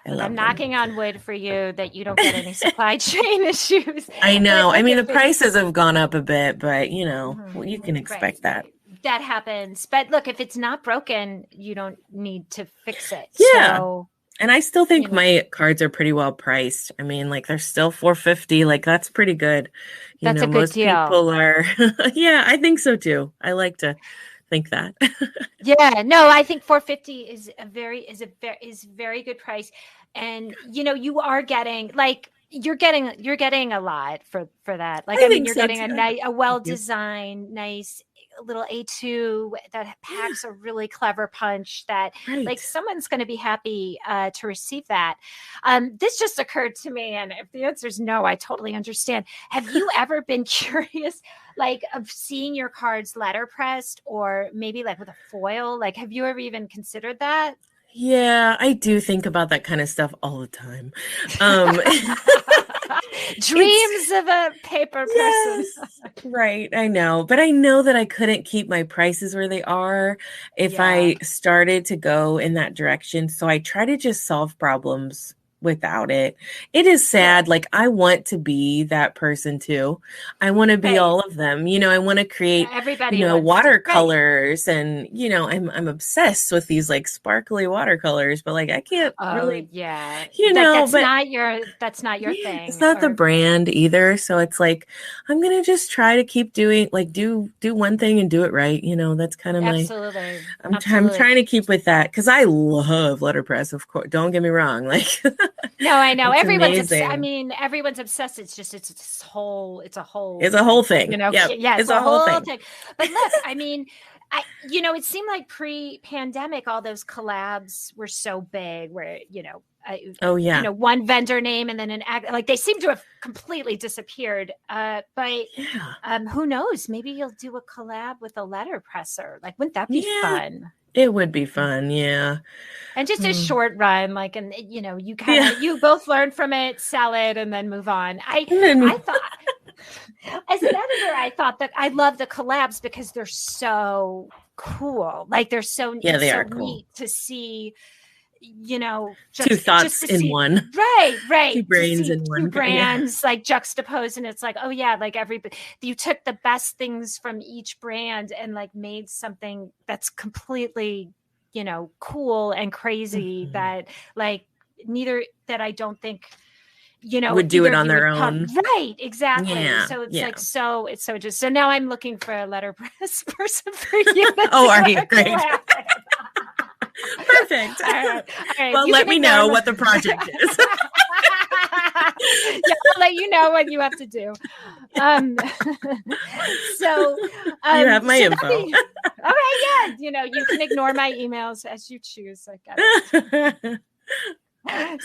Speaker 1: I'm knocking on wood for you that you don't get any supply chain issues.
Speaker 2: I know. I mean, the prices have gone up a bit, but you can expect that.
Speaker 1: That happens. But look, if it's not broken, you don't need to fix it.
Speaker 2: Yeah.
Speaker 1: So,
Speaker 2: and I still think my cards are pretty well priced. I mean, like they're still $4.50. Like that's pretty good.
Speaker 1: That's a good
Speaker 2: most
Speaker 1: deal.
Speaker 2: People are. Yeah, I think so too. I like to think that.
Speaker 1: Yeah, no, I think $4.50 is very good price. And you are getting like you're getting a lot for that. Like I mean you're getting a well-designed, nice little A2 that packs a really clever punch that like someone's going to be happy to receive that. This just occurred to me, and if the answer is no, I totally understand. Have you ever been curious like of seeing your cards letterpressed or maybe like with a foil? Like have you ever even considered that?
Speaker 2: Yeah, I do think about that kind of stuff all the time.
Speaker 1: Dreams of a paper person.
Speaker 2: Yes, right. I know. But I know that I couldn't keep my prices where they are if I started to go in that direction. So I try to just solve problems without it. It is sad. Like I want to be that person too. I want to be all of them. I want to create
Speaker 1: everybody
Speaker 2: watercolors and I'm obsessed with these like sparkly watercolors, but like I can't really
Speaker 1: that's not your thing.
Speaker 2: It's not the brand either. So it's like I'm gonna just try to keep doing like do one thing and do it right. That's kind of
Speaker 1: absolutely.
Speaker 2: I'm trying to keep with that because I love letterpress, of course. Don't get me wrong. Like
Speaker 1: no, I know everyone's obsessed. I mean, everyone's obsessed. It's just it's a whole
Speaker 2: thing. It's a whole thing.
Speaker 1: But look, I mean, it seemed like pre-pandemic, all those collabs were so big where, one vendor name and then like they seem to have completely disappeared. But who knows? Maybe you'll do a collab with a letterpresser. Like, wouldn't that be fun?
Speaker 2: It would be fun, yeah.
Speaker 1: And just a short run, like, and you kind of you both learn from it, sell it, and then move on. I thought, as an editor, I thought that I love the collabs because they're so cool. Like they're so
Speaker 2: they are
Speaker 1: neat
Speaker 2: cool
Speaker 1: to see.
Speaker 2: two thoughts
Speaker 1: to
Speaker 2: in
Speaker 1: see,
Speaker 2: one.
Speaker 1: right,
Speaker 2: Two
Speaker 1: to
Speaker 2: brains
Speaker 1: see
Speaker 2: in
Speaker 1: two
Speaker 2: one.
Speaker 1: brands like juxtaposed, and it's like, oh yeah, like you took the best things from each brand and like made something that's completely, cool and crazy, that like neither that I don't think
Speaker 2: would do it on their
Speaker 1: own. Right, exactly.
Speaker 2: Yeah,
Speaker 1: So it's
Speaker 2: yeah.
Speaker 1: like, it's so just, so now I'm looking for a letterpress person for you.
Speaker 2: Oh, are you? Great. Perfect.
Speaker 1: All right.
Speaker 2: Well, let me know what the project is.
Speaker 1: Yeah, I'll let you know what you have to do. So
Speaker 2: you have my info.
Speaker 1: All right, yeah. You can ignore my emails as you choose. I got it.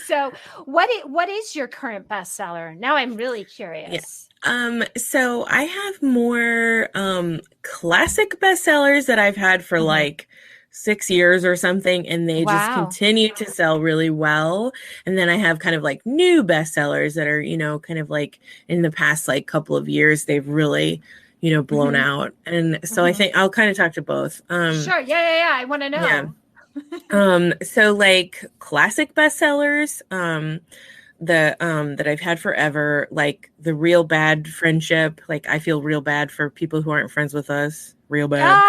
Speaker 1: So what is your current bestseller? Now I'm really curious.
Speaker 2: Yeah. So I have more classic bestsellers that I've had for like 6 years or something, and they just continue to sell really well. And then I have kind of like new bestsellers that are, kind of like in the past like couple of years, they've really, blown out. And so I think I'll kind of talk to both.
Speaker 1: Sure. Yeah. I want to know.
Speaker 2: Yeah. So like classic bestsellers, that I've had forever, like The Real Bad Friendship. Like I feel real bad for people who aren't friends with us. Real bad.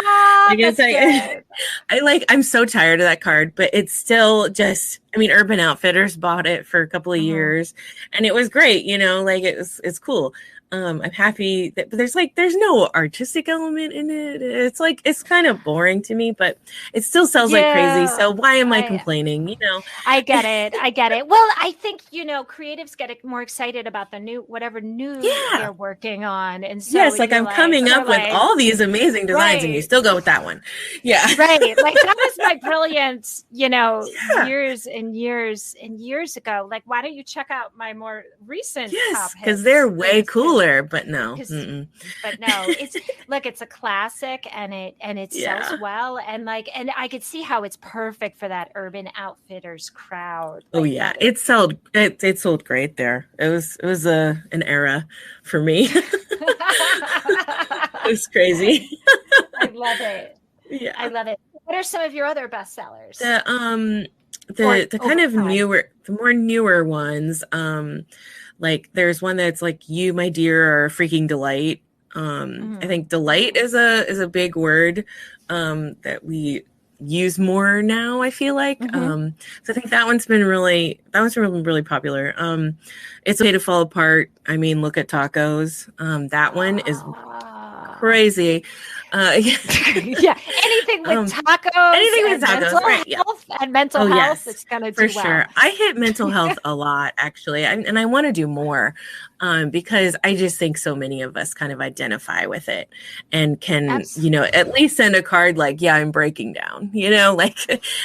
Speaker 2: I'm so tired of that card, but it's still just, Urban Outfitters bought it for a couple of years and it was great, like it's cool. I'm happy that, but there's no artistic element in it. It's like, it's kind of boring to me, but it still sells like crazy. So why am I complaining?
Speaker 1: I get it. Well, I think, creatives get more excited about the whatever new they're working on. And so
Speaker 2: yes, like I'm coming up with all these amazing designs and you still go with that one. Yeah.
Speaker 1: Right. Like that was my brilliance, years and years and years ago. Like, why don't you check out my more recent top hits?
Speaker 2: Because they're way cooler. But no,
Speaker 1: it's a classic and it sells well, and I could see how it's perfect for that Urban Outfitters crowd.
Speaker 2: Oh yeah, it sold great there. It was an era for me. It was crazy.
Speaker 1: I love it.
Speaker 2: Yeah,
Speaker 1: I love it. What are some of your other bestsellers?
Speaker 2: The kind of newer, the more newer ones. Like there's one that's like You, My Dear, Are a Freaking Delight. I think delight is a big word that we use more now, I feel like. So I think that one's been really popular. It's Okay to Fall Apart. Look at Tacos. That one is crazy.
Speaker 1: Yeah, anything with tacos, health and mental health, it's gonna do well.
Speaker 2: Sure. I hit mental health a lot, actually, and I want to do more, because I just think so many of us kind of identify with it and can, at least send a card like, yeah, I'm breaking down,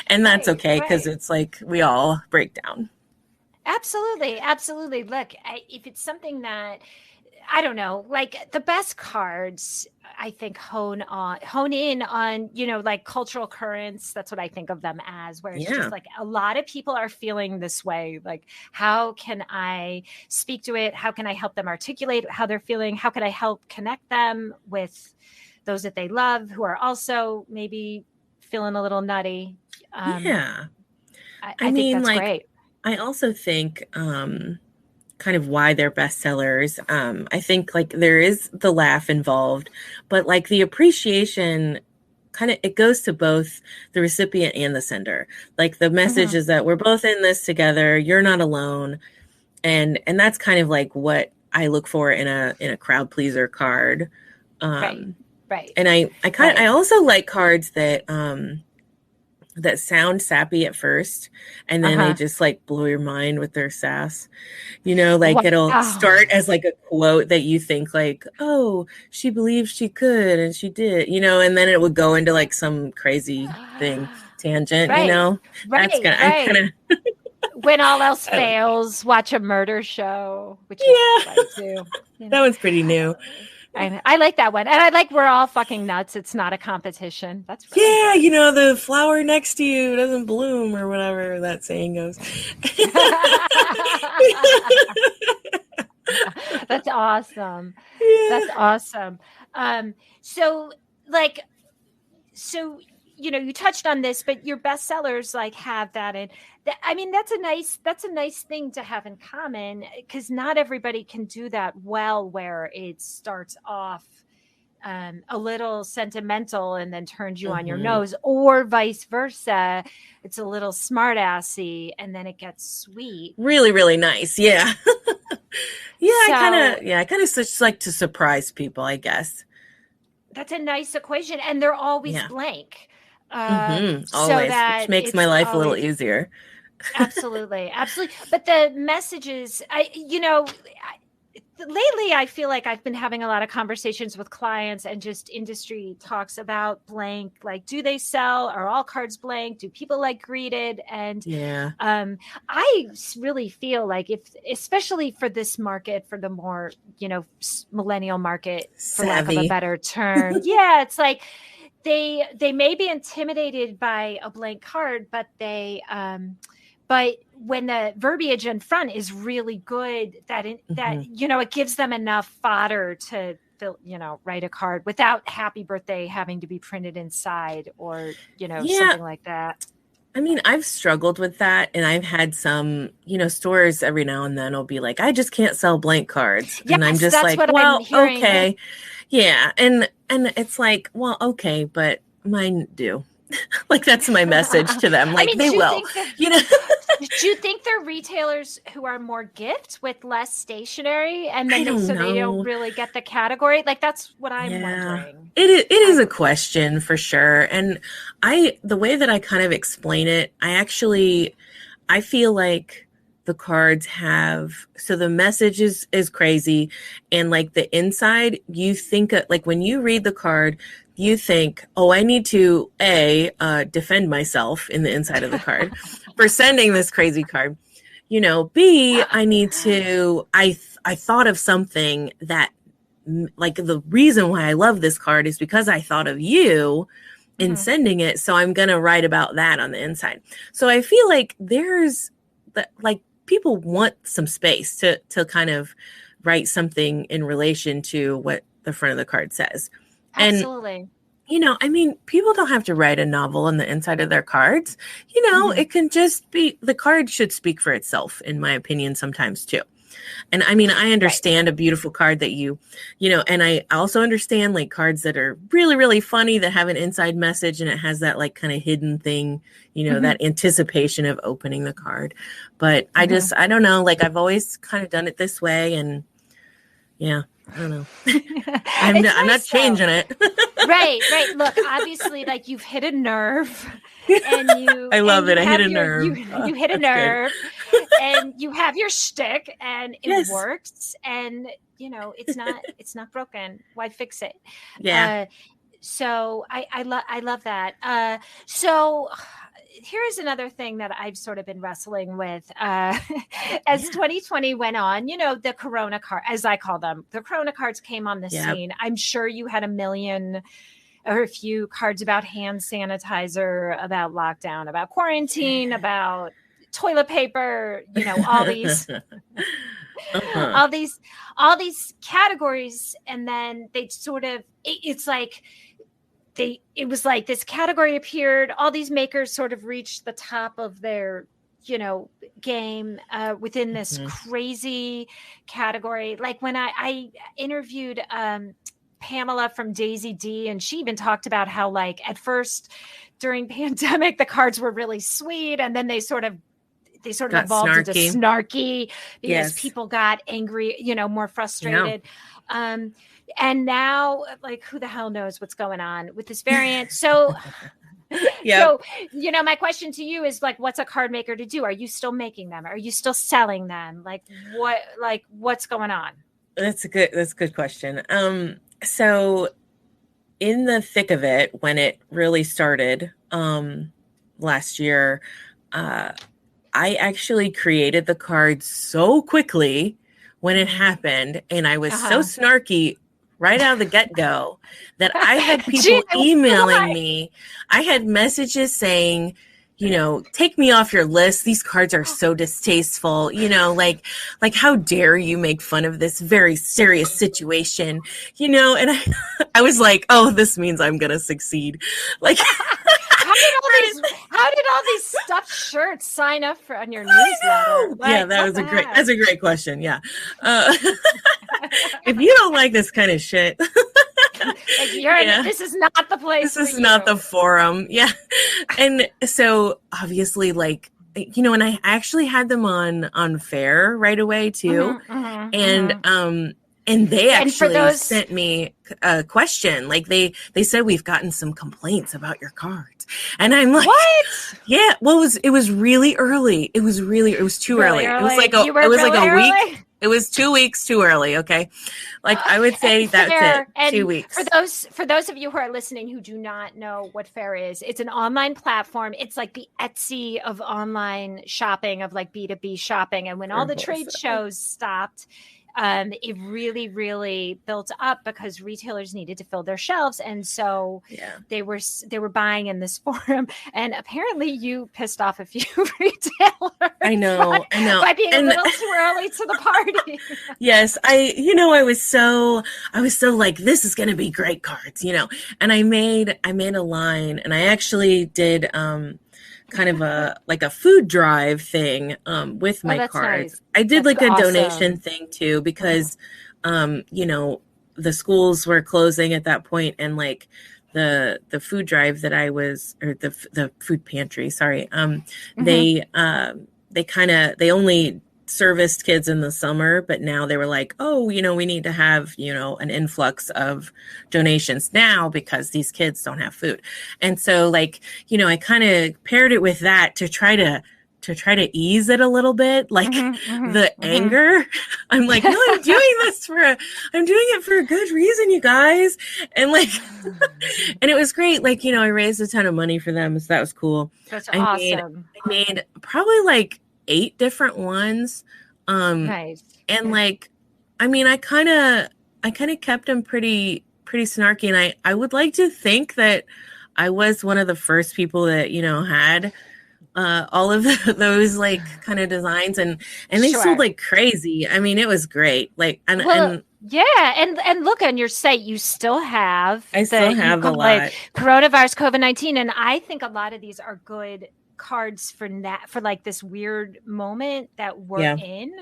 Speaker 2: and that's okay because it's like we all break down.
Speaker 1: Absolutely. Look, if it's something that I don't know, like the best cards, I think hone in on, like cultural currents. That's what I think of them as, where it's just like a lot of people are feeling this way. Like, how can I speak to it? How can I help them articulate how they're feeling? How can I help connect them with those that they love who are also maybe feeling a little nutty? I think that's great.
Speaker 2: I also think, kind of why they're bestsellers. I think like there is the laugh involved, but like the appreciation kind of, it goes to both the recipient and the sender. Like the message is that we're both in this together. You're not alone. And that's kind of like what I look for in a crowd pleaser card.
Speaker 1: Right.
Speaker 2: And I also like cards that sound sappy at first and then they just like blow your mind with their sass, it'll start as like a quote that you think like, oh, she believed she could and she did, and then it would go into like some crazy tangent. That's gonna
Speaker 1: when all else fails, watch a murder show, which is fun too.
Speaker 2: That one's pretty new.
Speaker 1: I like that one. And I like We're All Fucking Nuts. It's not a competition. That's really
Speaker 2: good. The flower next to you doesn't bloom or whatever that saying goes.
Speaker 1: That's awesome. That's awesome. So you touched on this, but your bestsellers like have that. And I mean, that's a nice thing to have in common, because not everybody can do that well, where it starts off a little sentimental and then turns you on your nose, or vice versa. It's a little smart assy and then it gets sweet.
Speaker 2: Really, really nice. Yeah. I kind of just like to surprise people, I guess.
Speaker 1: That's a nice equation. And they're always blank.
Speaker 2: Always, which makes my life a little easier.
Speaker 1: Absolutely. But the messages, lately I feel like I've been having a lot of conversations with clients and just industry talks about blank. Like, do they sell? Are all cards blank? Do people like greeted? And I really feel like, especially for this market, for the more, millennial market, for lack of a better term. It's like they may be intimidated by a blank card, but but when the verbiage in front is really good, it gives them enough fodder to write a card without "Happy Birthday" having to be printed inside, or something like that.
Speaker 2: I mean, I've struggled with that, and I've had some, stores every now and then will be like, "I just can't sell blank cards," and I'm just like, "Well, okay, yeah," and it's like, "Well, okay, but mine do." Like, that's my message to them. Like, they will,
Speaker 1: Do you think they're retailers who are more gift with less stationery, and then they don't really get the category? Like, that's what I'm wondering.
Speaker 2: It is a question for sure. And the way that I kind of explain it, I feel like the cards so the message is crazy. And like the inside, you think like when you read the card, you think, oh, I need to defend myself in the inside of the card for sending this crazy card. B, I need to, I thought of something that, like, the reason why I love this card is because I thought of you in sending it. So I'm going to write about that on the inside. So I feel like people want some space to kind of write something in relation to what the front of the card says.
Speaker 1: Absolutely.
Speaker 2: And, I mean, people don't have to write a novel on the inside of their cards. It can just be, the card should speak for itself, in my opinion, sometimes too. And I mean, I understand a beautiful card that and I also understand like cards that are really, really funny that have an inside message, and it has that like kind of hidden thing, that anticipation of opening the card. But I don't know, like I've always kind of done it this way, and I don't know. I'm not changing it.
Speaker 1: Right. Look, obviously, like, you've hit a nerve, and
Speaker 2: I love it. I hit a nerve.
Speaker 1: You hit a nerve, and you have your shtick, and it works. And it's not broken. Why fix it?
Speaker 2: Yeah.
Speaker 1: So I love that. So here's another thing that I've sort of been wrestling with as 2020 went on. The Corona card, as I call them, the Corona cards came on the scene. I'm sure you had a million or a few cards about hand sanitizer, about lockdown, about quarantine, about toilet paper, all these all these categories. And then they sort of, it's like, it was like this category appeared, all these makers sort of reached the top of their, game within this crazy category. Like when I interviewed Pamela from Daisy D, and she even talked about how, like, at first during pandemic, the cards were really sweet, and then they sort of evolved into snarky because people got angry, more frustrated. And now, like, who the hell knows what's going on with this variant? So, so, my question to you is, like, what's a card maker to do? Are you still making them? Are you still selling them? What's going on?
Speaker 2: That's a good question. So in the thick of it, when it really started, last year, I actually created the card so quickly when it happened, and I was so snarky right out of the get-go that I had people emailing me. I had messages saying, take me off your list. These cards are so distasteful. Like how dare you make fun of this very serious situation, and I was like, oh, this means I'm going to succeed. Like,
Speaker 1: how did all these stuffed shirts sign up for on your newsletter? Like,
Speaker 2: yeah, that's a great question. Yeah. If you don't like this kind of shit,
Speaker 1: like this is not the place.
Speaker 2: This is not the forum. Yeah. And so obviously, like, and I actually had them on Fair right away too. And they actually sent me a question. Like they said, we've gotten some complaints about your cards. And I'm like,
Speaker 1: what?
Speaker 2: Yeah. Well, it was really early. It was too early. It was like a week. It was 2 weeks too early. Okay. Like I would say that's it.
Speaker 1: And
Speaker 2: 2 weeks.
Speaker 1: For those of you who are listening who do not know what Fair is, it's an online platform. It's like the Etsy of online shopping, of like B2B shopping. And when all the trade shows stopped, it really, really built up because retailers needed to fill their shelves. And so they were buying in this forum. And apparently you pissed off a few retailers.
Speaker 2: I know.
Speaker 1: By being a little too early to the party.
Speaker 2: Yes. I was so like, this is going to be great cards, and I made a line, and I actually did, kind of a food drive thing with my cards. Nice. I did a donation thing too, because the schools were closing at that point, and like the food drive that I was, or the food pantry, sorry, they only serviced kids in the summer, but now they were like, oh, we need to have, an influx of donations now because these kids don't have food. And so like, I kind of paired it with that to try to ease it a little bit, like the anger. I'm like, no, I'm doing it for a good reason, you guys. And like, and it was great. Like, I raised a ton of money for them. So that was cool.
Speaker 1: That's awesome.
Speaker 2: I made probably like 8 different ones.
Speaker 1: Nice.
Speaker 2: And like, I kind of kept them pretty snarky. And I would like to think that I was one of the first people that, had all of those like kind of designs, and they sold like crazy. It was great. Like,
Speaker 1: yeah, and look on your site, you still have.
Speaker 2: I still have a lot.
Speaker 1: Like, coronavirus, COVID-19, and I think a lot of these are good cards for like this weird moment that we're in.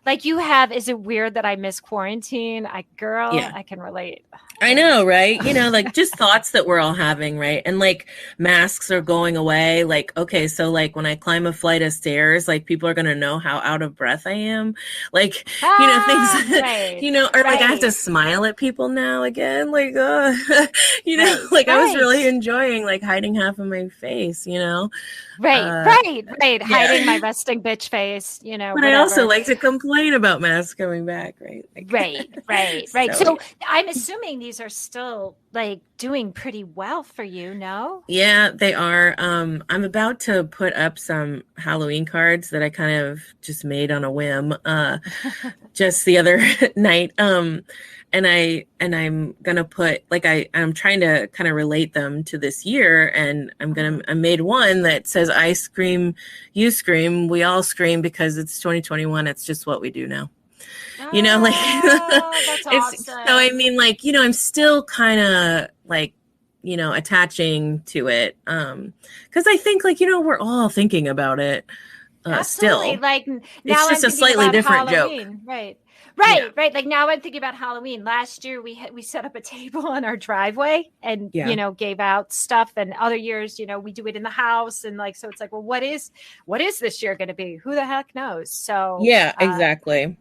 Speaker 1: Like you have, is it weird that I miss quarantine? I can relate.
Speaker 2: I know, right? Like just thoughts that we're all having, right? And like masks are going away. Like, okay, so like when I climb a flight of stairs, like people are going to know how out of breath I am. Like, things, right. Or like I have to smile at people now again. Like, like I was really enjoying like hiding half of my face,
Speaker 1: Right. Hiding my resting bitch face, But
Speaker 2: whatever. I also like to complain about masks coming back, right?
Speaker 1: Right. So I'm assuming these are still like doing pretty well for you, no?
Speaker 2: Yeah, they are. I'm about to put up some Halloween cards that I kind of just made on a whim, just the other night. And I'm gonna put like I'm trying to kind of relate them to this year, and I made one that says I scream, you scream, we all scream because it's 2021. It's just what we do now.
Speaker 1: That's
Speaker 2: it's
Speaker 1: awesome.
Speaker 2: So I'm still kind of like attaching to it because I think we're all thinking about it still.
Speaker 1: Like now
Speaker 2: it's just a slightly different
Speaker 1: Halloween.
Speaker 2: Joke.
Speaker 1: Right. Like now I'm thinking about Halloween. Last year we set up a table on our driveway and gave out stuff, and other years we do it in the house, and like so it's like, well, what is this year going to be? Who the heck knows? So
Speaker 2: exactly.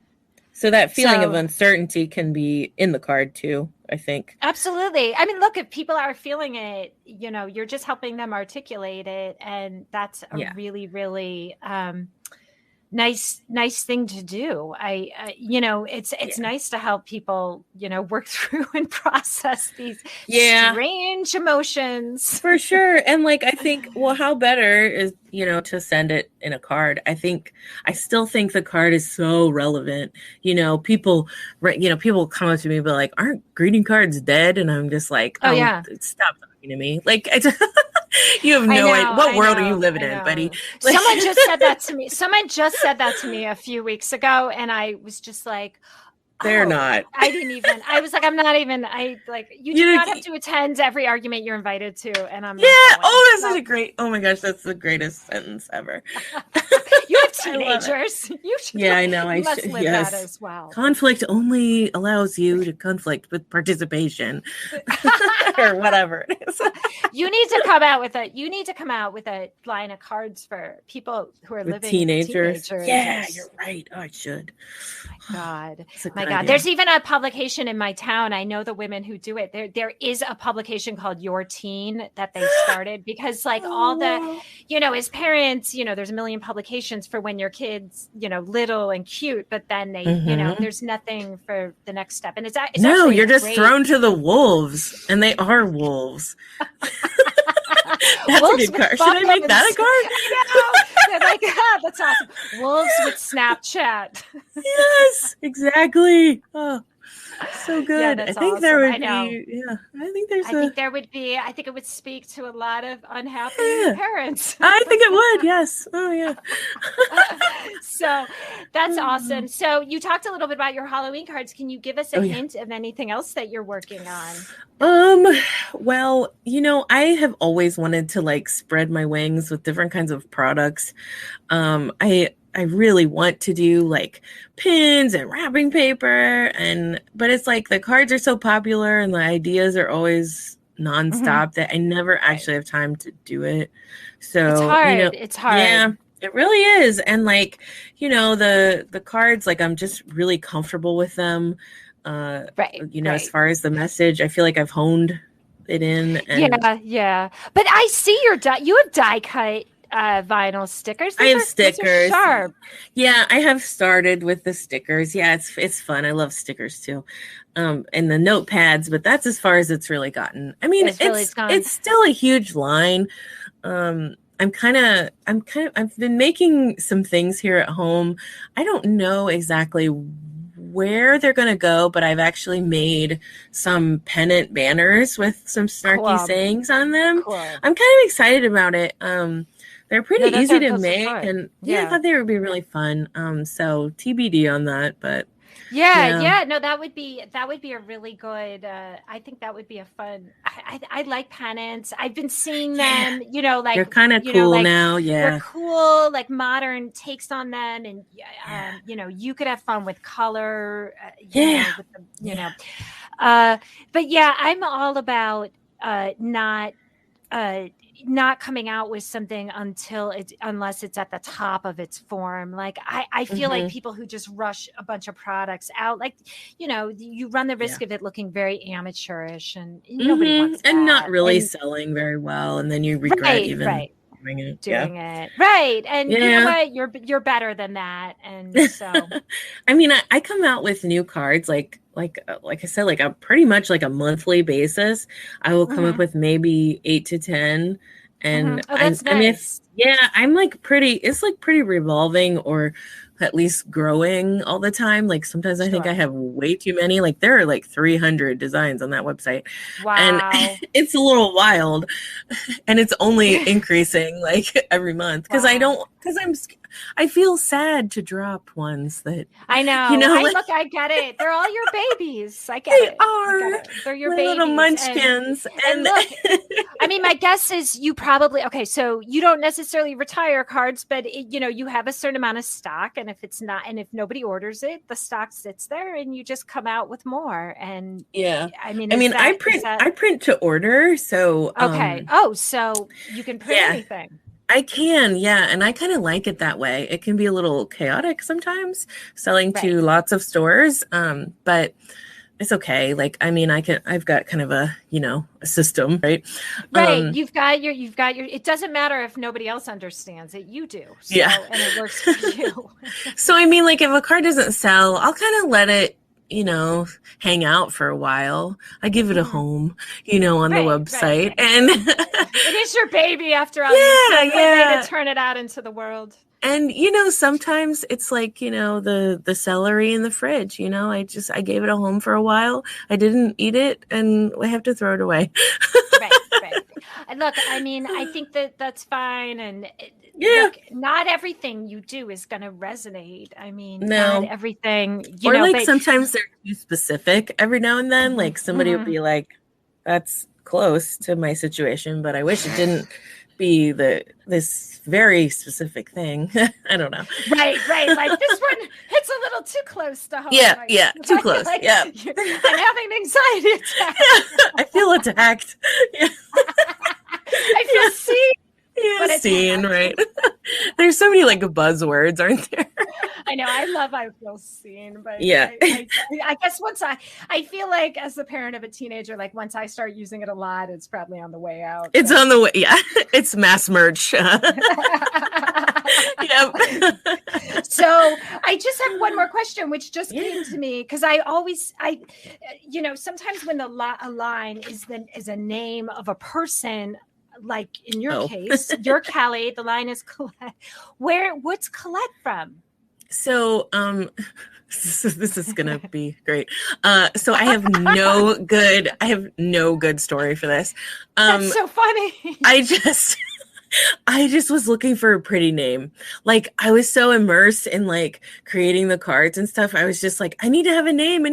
Speaker 2: So that feeling of uncertainty can be in the card too, I think.
Speaker 1: Absolutely. Look, if people are feeling it, you're just helping them articulate it, and that's a really, really nice thing to do. It's nice to help people, work through and process these strange emotions.
Speaker 2: For sure. And like, I think, well, how better is, to send it in a card. I still think the card is so relevant. People come up to me and be like, aren't greeting cards dead? And I'm just like, stop talking to me. Like, you have no idea. What world are you living in, buddy?
Speaker 1: Someone just said that to me. Someone just said that to me a few weeks ago. And I was just like,
Speaker 2: They're
Speaker 1: Oh,
Speaker 2: not.
Speaker 1: I didn't even. I was like, I'm not even. I like you do not have to attend every argument you're invited to, and I'm
Speaker 2: yeah.
Speaker 1: not going.
Speaker 2: Oh, that's such a great. Oh my gosh, that's the greatest sentence ever.
Speaker 1: You have
Speaker 2: I love it.
Speaker 1: teenagers. You should.
Speaker 2: Yeah, I know.
Speaker 1: You must live that as well.
Speaker 2: Conflict only allows you to conflict with participation, or whatever it is.
Speaker 1: You need to come out with a. You need to come out with a line of cards for people who are
Speaker 2: With
Speaker 1: living
Speaker 2: teenagers.
Speaker 1: With
Speaker 2: Yeah, you're right. Oh, I should.
Speaker 1: My God.
Speaker 2: My
Speaker 1: God. There's even a publication in my town. I know the women who do it. There is a publication called Your Teen that they started because like all the, as parents, there's a million publications for when your kids, little and cute, but then they, there's nothing for the next step. And it's
Speaker 2: no, you're just thrown to the wolves, and they are wolves. That's
Speaker 1: wolves
Speaker 2: a good card. Should I make that a card?
Speaker 1: They're like, that's awesome. Wolves with Snapchat.
Speaker 2: Yes, exactly. Oh, so good.
Speaker 1: Yeah,
Speaker 2: I think
Speaker 1: awesome.
Speaker 2: there would be. Yeah, I think
Speaker 1: there would be. I think it would speak to a lot of unhappy parents.
Speaker 2: I think it would. Yes. Oh yeah.
Speaker 1: So that's awesome. So you talked a little bit about your Halloween cards. Can you give us a hint of anything else that you're working on?
Speaker 2: Well, I have always wanted to like spread my wings with different kinds of products. I really want to do like pins and wrapping paper but it's like the cards are so popular and the ideas are always nonstop that I never actually have time to do it. So
Speaker 1: it's hard. It's hard.
Speaker 2: Yeah, it really is. And like, the cards, like I'm just really comfortable with them. As far as the message, I feel like I've honed it in. And
Speaker 1: yeah. But I see you have die cut vinyl stickers.
Speaker 2: I have stickers.
Speaker 1: Sharp.
Speaker 2: Yeah, I have started with the stickers. Yeah, it's fun. I love stickers too. And the notepads, but that's as far as it's really gotten. I mean, it's still a huge line. I've been making some things here at home. I don't know exactly where they're going to go, but I've actually made some pennant banners with some snarky sayings on them. Cool. I'm kind of excited about it. They're pretty easy to make, and I thought they would be really fun. So TBD on that, but
Speaker 1: no, that would be a really good. I think that would be a fun. I like pennants. I've been seeing them. Like
Speaker 2: they're kind of cool now. Yeah,
Speaker 1: they're cool, like modern takes on them, and you could have fun with color. But I'm all about not coming out with something unless it's at the top of its form. Like I feel like people who just rush a bunch of products out, like, you run the risk of it looking very amateurish and nobody wants that.
Speaker 2: And not really selling very well. And then you regret doing it.
Speaker 1: Right. And you know what? You're better than that. And so,
Speaker 2: I mean, I come out with new cards, like I said, like a pretty much like a monthly basis. I will come up with maybe 8 to 10. And
Speaker 1: that's
Speaker 2: nice. I'm like it's like pretty revolving, or at least growing all the time. Like sometimes I think I have way too many. Like there are like 300 designs on that website.
Speaker 1: Wow.
Speaker 2: And it's a little wild, and it's only increasing like every month because I feel sad to drop ones that
Speaker 1: I know. I get it. They're all your babies. I get it.
Speaker 2: They are.
Speaker 1: They're your babies.
Speaker 2: Little munchkins.
Speaker 1: And look, I mean, my guess is you probably so you don't necessarily retire cards, but you have a certain amount of stock, and if nobody orders it, the stock sits there, and you just come out with more. And
Speaker 2: I print to order, so
Speaker 1: okay. So you can print anything.
Speaker 2: I can, and I kind of like it that way. It can be a little chaotic sometimes selling to lots of stores, but it's okay. Like, I mean, I've got kind of a system, right?
Speaker 1: Right. You've got your. It doesn't matter if nobody else understands it. You do. So, and it works for you.
Speaker 2: So I mean, like, if a card doesn't sell, I'll kind of let it hang out for a while. I give it a home, on the website. And
Speaker 1: it is your baby after all. To turn it out into the world.
Speaker 2: And, sometimes it's like, the celery in the fridge, I gave it a home for a while. I didn't eat it and I have to throw it away.
Speaker 1: Right. And look, I mean, I think that's fine. And
Speaker 2: Yeah.
Speaker 1: look, not everything you do is going to resonate. I mean,
Speaker 2: No.
Speaker 1: not everything,
Speaker 2: Or like
Speaker 1: but
Speaker 2: sometimes they're too specific every now and then. Like somebody would
Speaker 1: mhm.
Speaker 2: be like, that's close to my situation, but I wish it didn't be this very specific thing. I don't know.
Speaker 1: Right. Like this one hits a little too close to home.
Speaker 2: Yeah, too close.
Speaker 1: Like,
Speaker 2: yeah.
Speaker 1: I'm having an anxiety attack.
Speaker 2: I feel attacked. Yeah.
Speaker 1: I feel seen.
Speaker 2: Yeah, seen, right? There's so many like buzzwords, aren't there?
Speaker 1: I know. I feel seen, but
Speaker 2: yeah.
Speaker 1: I guess once I feel like as the parent of a teenager, like once I start using it a lot, it's probably on the way out.
Speaker 2: It's on the way. Yeah, it's mass merch. Yep.
Speaker 1: So I just have one more question, which just came to me because sometimes when a line is a name of a person. Like in your case, you're Kelly, the line is Colette. What's Colette from?
Speaker 2: So, this is going to be great. So I have no good story for this.
Speaker 1: That's so funny.
Speaker 2: I just was looking for a pretty name. Like I was so immersed in like creating the cards and stuff. I was just like, I need to have a name.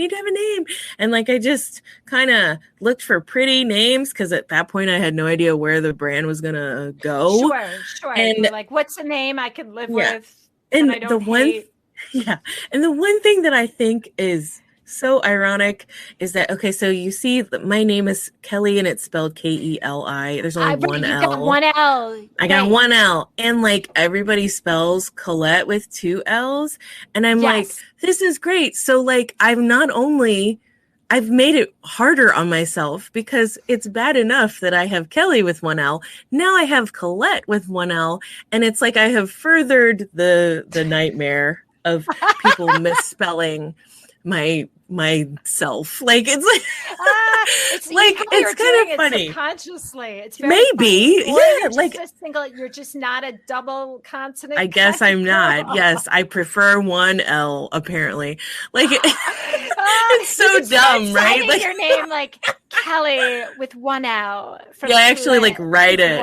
Speaker 2: And like, I just kind of looked for pretty names. Cause at that point I had no idea where the brand was going to go.
Speaker 1: Sure. And like, what's a name I could live with?
Speaker 2: And the one thing that I think is so ironic is that, okay, so you see my name is Kelly and it's spelled K-E-L-I. There's only one L.
Speaker 1: Got one L.
Speaker 2: I got one L. And like everybody spells Colette with two L's. And I'm like, this is great. So like I've made it harder on myself because it's bad enough that I have Kelly with one L. Now I have Colette with one L. And it's like I have furthered the nightmare of people misspelling myself. Like it's like it's kind of funny.
Speaker 1: Subconsciously, it's
Speaker 2: maybe
Speaker 1: funny. Like a single. You're just not a double consonant.
Speaker 2: I guess I'm not. Yes, I prefer one L. Apparently, like it's so dumb, right?
Speaker 1: Like your name, like Kelly with one L.
Speaker 2: Yeah, I actually like write it.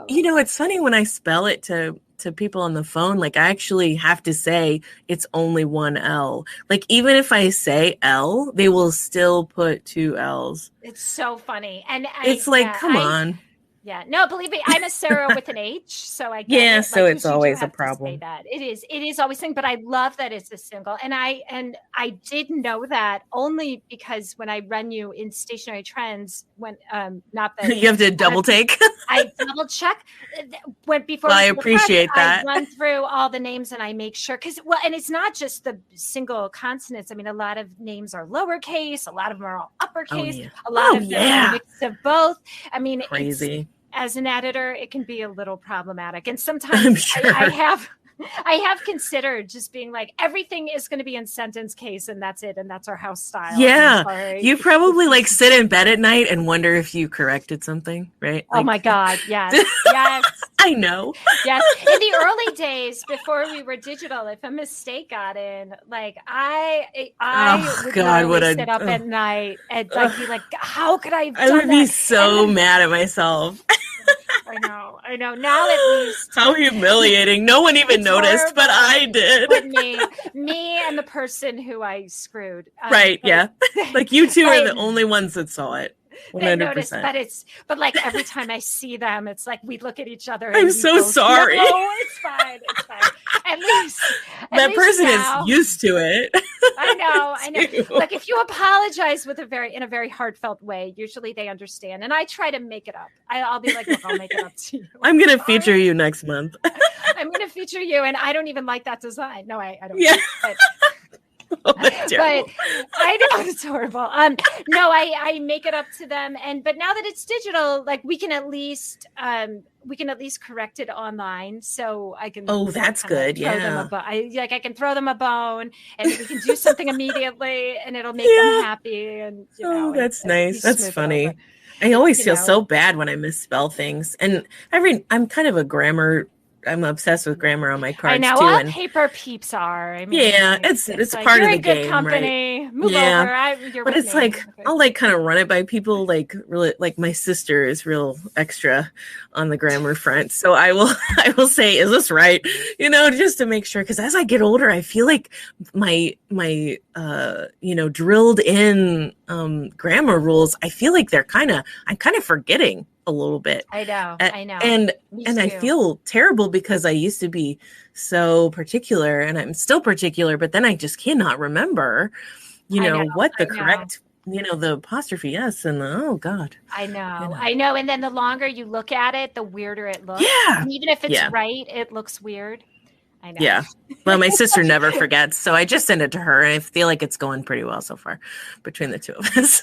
Speaker 2: You know, it's funny when I spell it to people on the phone, like I actually have to say it's only one L. Like even if I say L, they will still put two L's.
Speaker 1: It's so funny. And
Speaker 2: it's like, come on.
Speaker 1: Yeah, no, believe me, I'm a Sarah with an H, so I
Speaker 2: get
Speaker 1: it.
Speaker 2: So it's always a problem.
Speaker 1: That. It is always thing, but I love that it's a single, and I didn't know that only because when I run you in Stationary Trends, when not that
Speaker 2: you have to double take.
Speaker 1: I double check when before.
Speaker 2: Well, I appreciate that.
Speaker 1: I run through all the names and I make sure and it's not just the single consonants. I mean, a lot of names are lowercase, a lot of them are all uppercase, a lot of them are a mix of both. I mean,
Speaker 2: crazy.
Speaker 1: As an editor, it can be a little problematic. And sometimes
Speaker 2: I'm sure.
Speaker 1: I have considered just being like, everything is going to be in sentence case and that's it. And that's our house style.
Speaker 2: Yeah. You probably like sit in bed at night and wonder if you corrected something, right?
Speaker 1: Like, oh my God. Yes. Yes.
Speaker 2: I know.
Speaker 1: Yes. In the early days before we were digital, if a mistake got in, like I would sit up at night and like be like, how could I have done
Speaker 2: I would be
Speaker 1: that?
Speaker 2: so mad at myself.
Speaker 1: I know. Now at least.
Speaker 2: How humiliating. No one even noticed, horrible, but I did.
Speaker 1: But me and the person who I screwed.
Speaker 2: Right, yeah. Like you two are the only ones that saw it. 100%.
Speaker 1: Noticed, but like every time I see them, it's like we look at each other.
Speaker 2: I'm so sorry.
Speaker 1: No, it's fine. At least
Speaker 2: that person is used to it.
Speaker 1: I know. Like if you apologize in a very heartfelt way, usually they understand. And I try to make it up. I'll be like, look, I'll make it up to you.
Speaker 2: I'm going to feature you next month.
Speaker 1: I'm going to feature you, and I don't even like that design. No, I don't.
Speaker 2: Yeah.
Speaker 1: But I know it's horrible. No, I make it up to them, but now that it's digital, like we can at least correct it online, so I can.
Speaker 2: Oh, that's good. Yeah,
Speaker 1: I can throw them a bone, and we can do something immediately, and it'll make them happy. And
Speaker 2: that's nice. That's funny. I always feel so bad when I misspell things, and I'm kind of a grammar I'm obsessed with grammar on my
Speaker 1: I
Speaker 2: cards
Speaker 1: know
Speaker 2: too.
Speaker 1: all
Speaker 2: And
Speaker 1: paper peeps are. I mean,
Speaker 2: yeah,
Speaker 1: like,
Speaker 2: it's
Speaker 1: like,
Speaker 2: part
Speaker 1: you're
Speaker 2: of the
Speaker 1: in good
Speaker 2: game, right?
Speaker 1: company. Move
Speaker 2: Yeah.
Speaker 1: over. You're
Speaker 2: But
Speaker 1: with
Speaker 2: it's
Speaker 1: me.
Speaker 2: like
Speaker 1: Okay.
Speaker 2: I'll like kind of run it by people, like really, like my sister is real extra on the grammar front. So I will I will say, is this right? Just to make sure, because as I get older, I feel like my drilled in grammar rules, I feel like I'm kind of forgetting a little bit.
Speaker 1: I know.
Speaker 2: A-
Speaker 1: I know.
Speaker 2: And
Speaker 1: Me
Speaker 2: and I
Speaker 1: too.
Speaker 2: feel terrible because I used to be so particular, and I'm still particular, but then I just cannot remember,
Speaker 1: I know.
Speaker 2: what the
Speaker 1: I know.
Speaker 2: correct, the apostrophe S and oh God.
Speaker 1: I know. I know. And then the longer you look at it, the weirder it looks.
Speaker 2: Yeah.
Speaker 1: And even if it's
Speaker 2: Yeah.
Speaker 1: right, it looks weird. I know.
Speaker 2: Yeah. Well, my sister never forgets, so I just send it to her, and I feel like it's going pretty well so far between the two of us.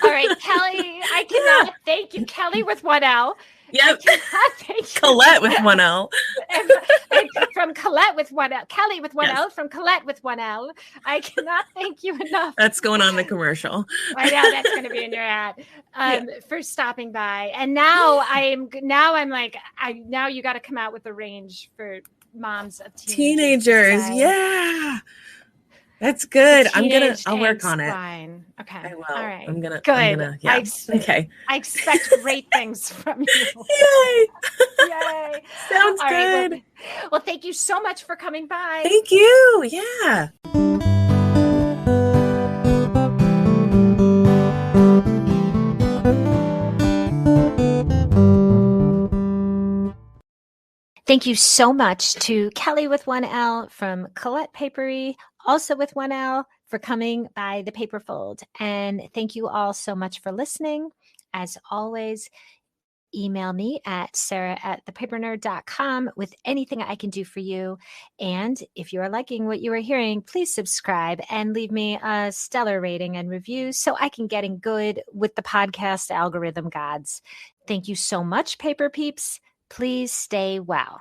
Speaker 1: All right, Kelly, I cannot thank you. Kelly with one L.
Speaker 2: Yep.
Speaker 1: I cannot thank you.
Speaker 2: Colette with one L.
Speaker 1: and from Colette with one L. Kelly with one
Speaker 2: Yes.
Speaker 1: L from Colette with one L. I cannot thank you enough.
Speaker 2: That's going on the commercial.
Speaker 1: I know that's going to be in your ad for stopping by. And now I'm like, now you got to come out with a range for moms of
Speaker 2: teenagers. Yeah. That's good. I'll work on it.
Speaker 1: Fine. Okay.
Speaker 2: I will.
Speaker 1: All right.
Speaker 2: Good. Yeah. Okay.
Speaker 1: I expect great things from you.
Speaker 2: Yay.
Speaker 1: Yay.
Speaker 2: Sounds
Speaker 1: All
Speaker 2: good.
Speaker 1: Right, well, thank you so much for coming by.
Speaker 2: Thank you. Yeah.
Speaker 1: Thank you so much to Kelly with one L from Colette Papery, also with one L, for coming by the Paperfold. And thank you all so much for listening. As always, email me at sarah@thepapernerd.com with anything I can do for you. And if you are liking what you are hearing, please subscribe and leave me a stellar rating and review so I can get in good with the podcast algorithm gods. Thank you so much, Paper Peeps. Please stay well.